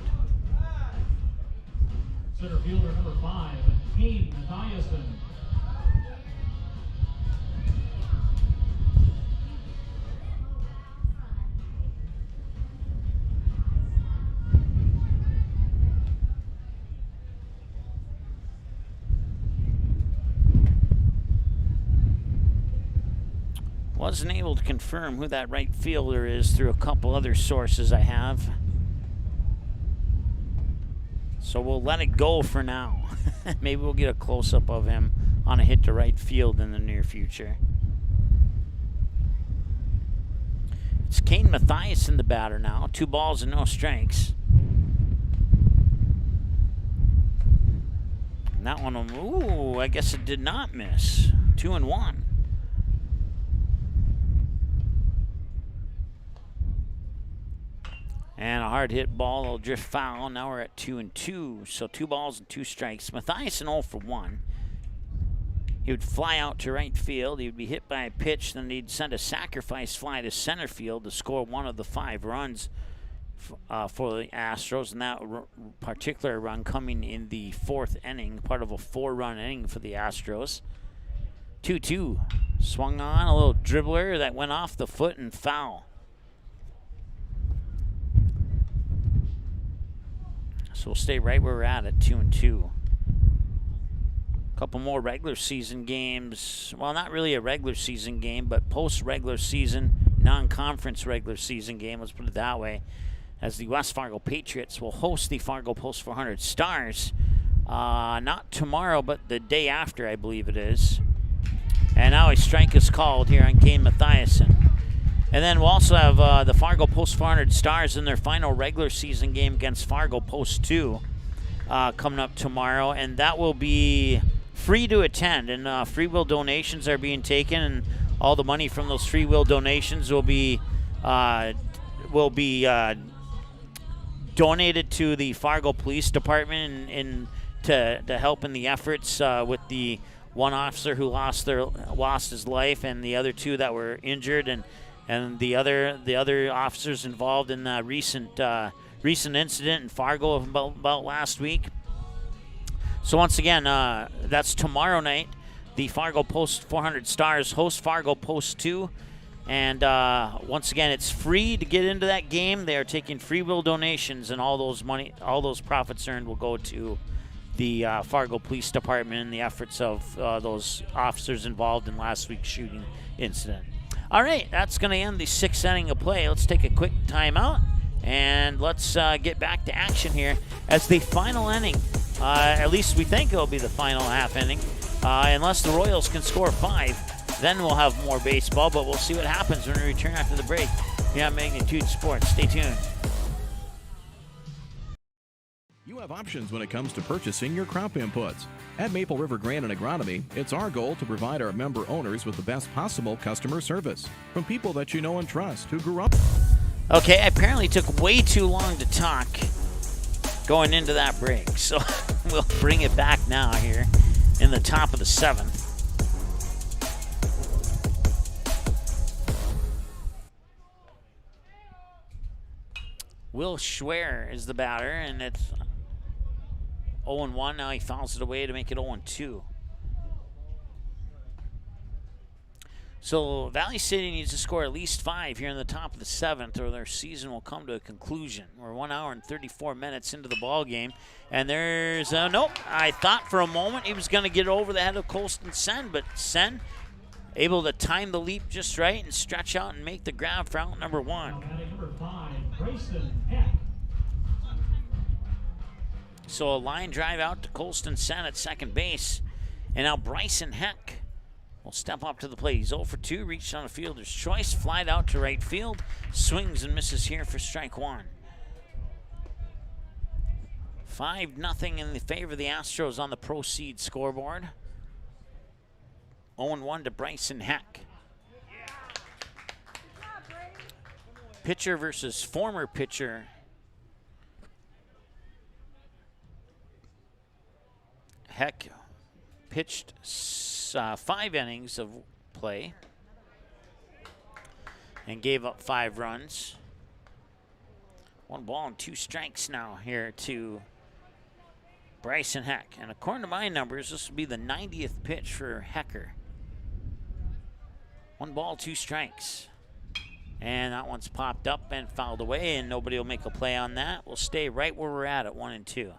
Center fielder number 5, Kane Mathiasen.
Wasn't able to confirm who that right fielder is through a couple other sources I have. So we'll let it go for now. Maybe we'll get a close-up of him on a hit to right field in the near future. It's Kane Mathiasen, the batter now. 2 balls and no strikes. And that one, ooh, I guess it did not miss. 2-1. And a hard hit ball will drift foul. Now we're at 2-2. So 2 balls and 2 strikes. Mathiasen 0 for 1. He would fly out to right field. He would be hit by a pitch. Then he'd send a sacrifice fly to center field to score one of the 5 runs for the Astros. And that particular run coming in the 4th inning, part of a 4-run inning for the Astros. 2-2. Swung on a little dribbler that went off the foot and foul. So we'll stay right where we're at 2-2. A couple more regular season games. Well, not really a regular season game, but post-regular season, non-conference regular season game, let's put it that way, as the West Fargo Patriots will host the Fargo Post 400 Stars. Not tomorrow, but the day after, I believe it is. And now a strike is called here on Kane Mathiasen. And then we'll also have the Fargo Post 400 Stars in their final regular season game against Fargo Post 2 coming up tomorrow. And that will be free to attend. And free will donations are being taken. And all the money from those free will donations will be donated to the Fargo Police Department to help in the efforts with the one officer who lost his life and the other 2 that were injured, and the other officers involved in the recent incident in Fargo about last week. So once again, that's tomorrow night. The Fargo Post 400 Stars host Fargo Post 2. And once again, it's free to get into that game. They are taking free will donations, and all those profits earned will go to the Fargo Police Department and the efforts of those officers involved in last week's shooting incident. All right, that's going to end the 6th inning of play. Let's take a quick timeout, And let's get back to action here as the final inning. At least we think it'll be the final half inning. Unless the Royals can score 5, then we'll have more baseball. But we'll see what happens when we return after the break. Here on Magnitude Sports. Stay tuned.
You have options when it comes to purchasing your crop inputs. At Maple River Grain and Agronomy, it's our goal to provide our member owners with the best possible customer service from people that you know and trust who grew up.
Okay, I apparently took way too long to talk going into that break, so we'll bring it back now here in the top of the 7th. Will Schwer is the batter, and it's 0-1. Now he fouls it away to make it 0-2. So Valley City needs to score at least 5 here in the top of the 7th, or their season will come to a conclusion. We're 1 hour and 34 minutes into the ball game, and there's nope. I thought for a moment he was going to get over the head of Colston Sen, but Sen able to time the leap just right and stretch out and make the grab for out number 1.
Number 5, Bryson Heck.
So a line drive out to Colston Sen at second base, and now Bryson Heck will step up to the plate. He's 0 for 2, reached on a fielder's choice, flied out to right field, swings and misses here for strike 1. 5-0 in the favor of the Astros on the Proceed scoreboard. 0-1 to Bryson Heck. Pitcher versus former pitcher. Heck pitched 5 innings of play and gave up 5 runs. 1 ball and 2 strikes now here to Bryson Heck. And according to my numbers, this will be the 90th pitch for Hecker. 1 ball, 2 strikes. And that one's popped up and fouled away, and nobody will make a play on that. We'll stay right where we're at 1-2.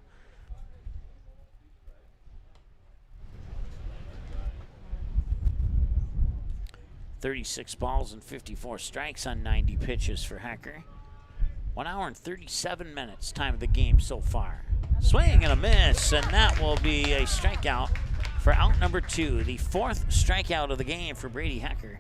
.36 balls and 54 strikes on 90 pitches for Hecker. 1 hour and 37 minutes, time of the game so far. Swing and a miss, and that will be a strikeout for out number 2. The 4th strikeout of the game for Brady Hecker.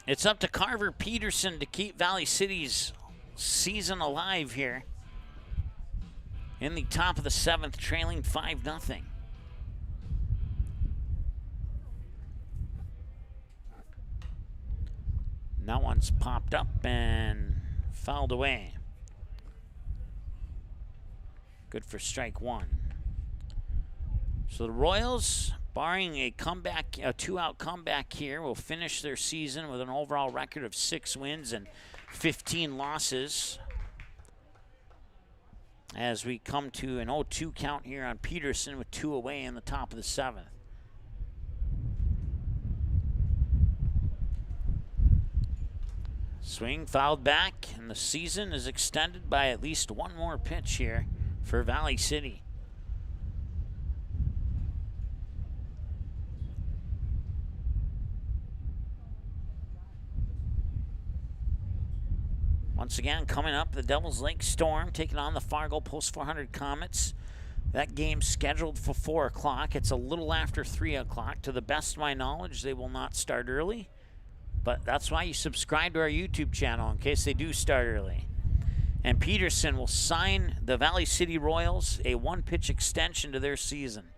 It's up to Carver Peterson to keep Valley City's season alive here. In the top of the 7th, trailing 5-0. That one's popped up and fouled away. Good for strike 1. So the Royals, barring a comeback, a 2-out comeback here, will finish their season with an overall record of 6 wins and 15 losses. As we come to an 0-2 count here on Peterson with 2 away in the top of the 7th. Swing fouled back, and the season is extended by at least 1 more pitch here for Valley City. Once again, coming up, the Devils Lake Storm taking on the Fargo Post 400 Comets. That game's scheduled for 4 o'clock. It's a little after 3 o'clock. To the best of my knowledge, they will not start early. But that's why you subscribe to our YouTube channel in case they do start early. And Peterson will sign the Valley City Royals a 1-pitch extension to their season.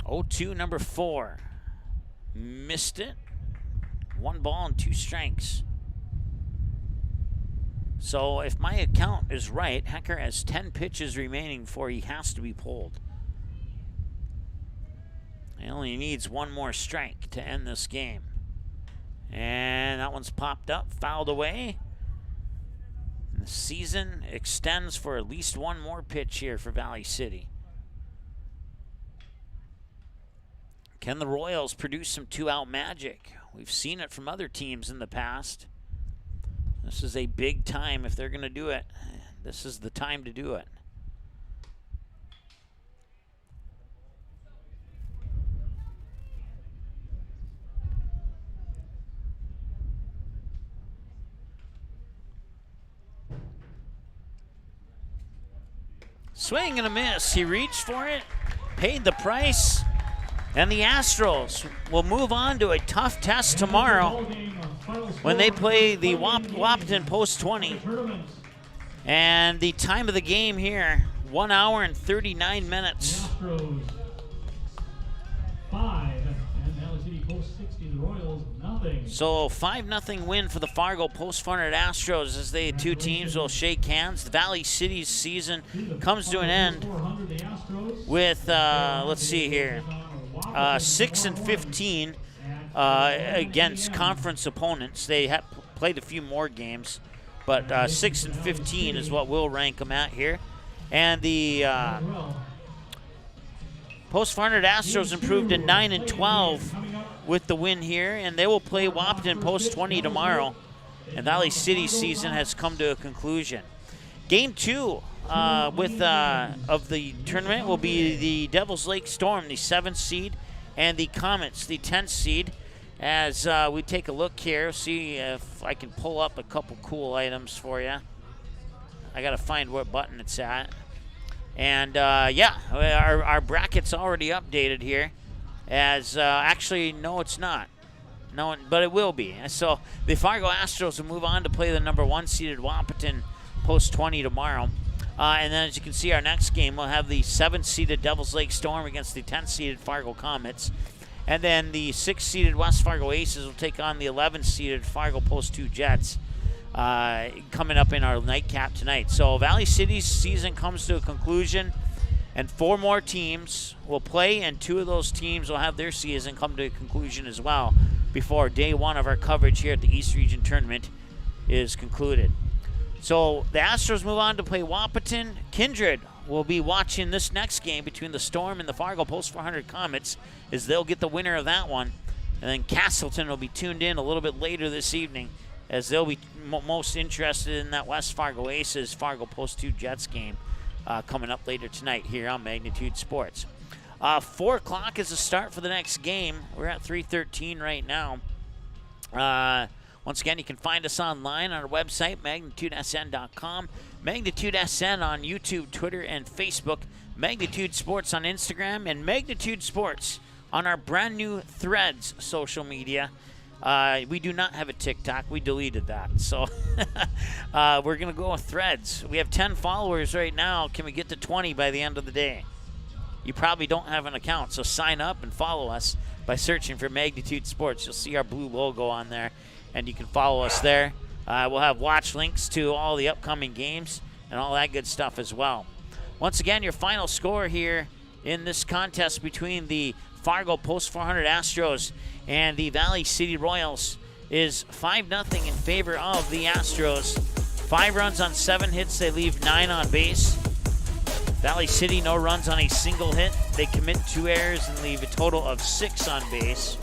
.02, number 4. Missed it. 1 ball and 2 strikes. So if my account is right, Hecker has 10 pitches remaining before he has to be pulled. He only needs 1 more strike to end this game. And that one's popped up, fouled away. And the season extends for at least 1 more pitch here for Valley City. Can the Royals produce some 2-out magic? We've seen it from other teams in the past. This is a big time if they're going to do it. This is the time to do it. Swing and a miss. He reached for it, paid the price, and the Astros will move on to a tough test tomorrow when they play the Wahpeton Post 20. And the time of the game here, 1 hour and 39 minutes.
Astros 5 and Valley City Post 60. The Royals nothing.
So 5-0 win for the Fargo Post 400 Astros as the two teams will shake hands. The Valley City's season comes to an end with, let's see here, 6-15 against conference opponents. They have played a few more games, but 6-15 is what we'll rank them at here. And the Post 400 Astros improved to 9-12 with the win here, and they will play Wahpeton Post 20 tomorrow. And Valley City's season has come to a conclusion. Game 2 of the tournament will be the Devils Lake Storm, the 7th seed, and the Comets, the 10th seed. As we take a look here, see if I can pull up a couple cool items for you. I got to find what button it's at. And yeah, our bracket's already updated here. As actually, no, it's not. No, but it will be. So the Fargo Astros will move on to play the number 1 seeded Wahpeton Post 20 tomorrow. And then as you can see, our next game will have the 7th seeded Devils Lake Storm against the 10th seeded Fargo Comets. And then the 6th seeded West Fargo Aces will take on the 11th seeded Fargo Post 2 Jets coming up in our nightcap tonight. So Valley City's season comes to a conclusion, and 4 more teams will play, and 2 of those teams will have their season come to a conclusion as well before day 1 of our coverage here at the East Region Tournament is concluded. So the Astros move on to play Wahpeton. Kindred will be watching this next game between the Storm and the Fargo Post 400 Comets, as they'll get the winner of that one. And then Castleton will be tuned in a little bit later this evening, as they'll be most interested in that West Fargo Aces Fargo Post 2 Jets game coming up later tonight here on Magnitude Sports. 4 o'clock is the start for the next game. We're at 3:13 right now. Once again, you can find us online on our website, magnitudesn.com, Magnitude SN on YouTube, Twitter, and Facebook, Magnitude Sports on Instagram, and Magnitude Sports on our brand new Threads social media. We do not have a TikTok. We deleted that. So we're going to go with Threads. We have 10 followers right now. Can we get to 20 by the end of the day? You probably don't have an account, so sign up and follow us by searching for Magnitude Sports. You'll see our blue logo on there, and you can follow us there. We'll have watch links to all the upcoming games and all that good stuff as well. Once again, your final score here in this contest between the Fargo Post 400 Astros and the Valley City Royals is 5-0 in favor of the Astros. 5 runs on 7 hits. They leave 9 on base. Valley City, no runs on a single hit. They commit 2 errors and leave a total of 6 on base.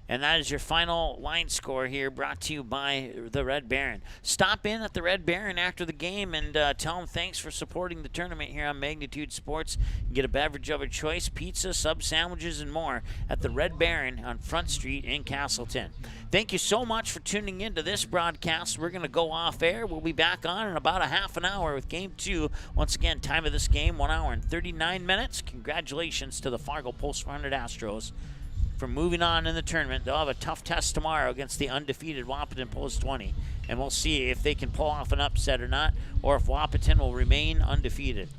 And that is your final line score here, brought to you by the Red Baron. Stop in at the Red Baron after the game and tell them thanks for supporting the tournament here on Magnitude Sports. You can get a beverage of your choice, pizza, sub sandwiches, and more at the Red Baron on Front Street in Castleton. Thank you so much for tuning in to this broadcast. We're going to go off air. We'll be back on in about a half an hour with Game 2. Once again, time of this game, 1 hour and 39 minutes. Congratulations to the Fargo Post 400 Astros for moving on in the tournament. They'll have a tough test tomorrow against the undefeated Wahpeton Post 20, and we'll see if they can pull off an upset or not, or if Wahpeton will remain undefeated.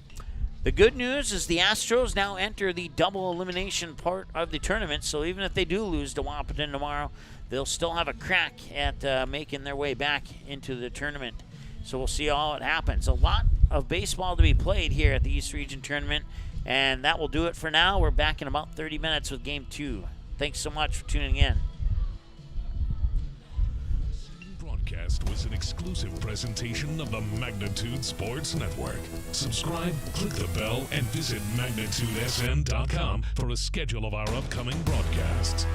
The good news is the Astros now enter the double elimination part of the tournament, so even if they do lose to Wahpeton tomorrow, they'll still have a crack at making their way back into the tournament. So we'll see how it happens. A lot of baseball to be played here at the East Region Tournament, and that will do it for now. We're back in about 30 minutes with Game 2. Thanks so much for tuning in.
Broadcast was an exclusive presentation of the Magnitude Sports Network. Subscribe, click the bell, and visit magnitudesn.com for a schedule of our upcoming broadcasts.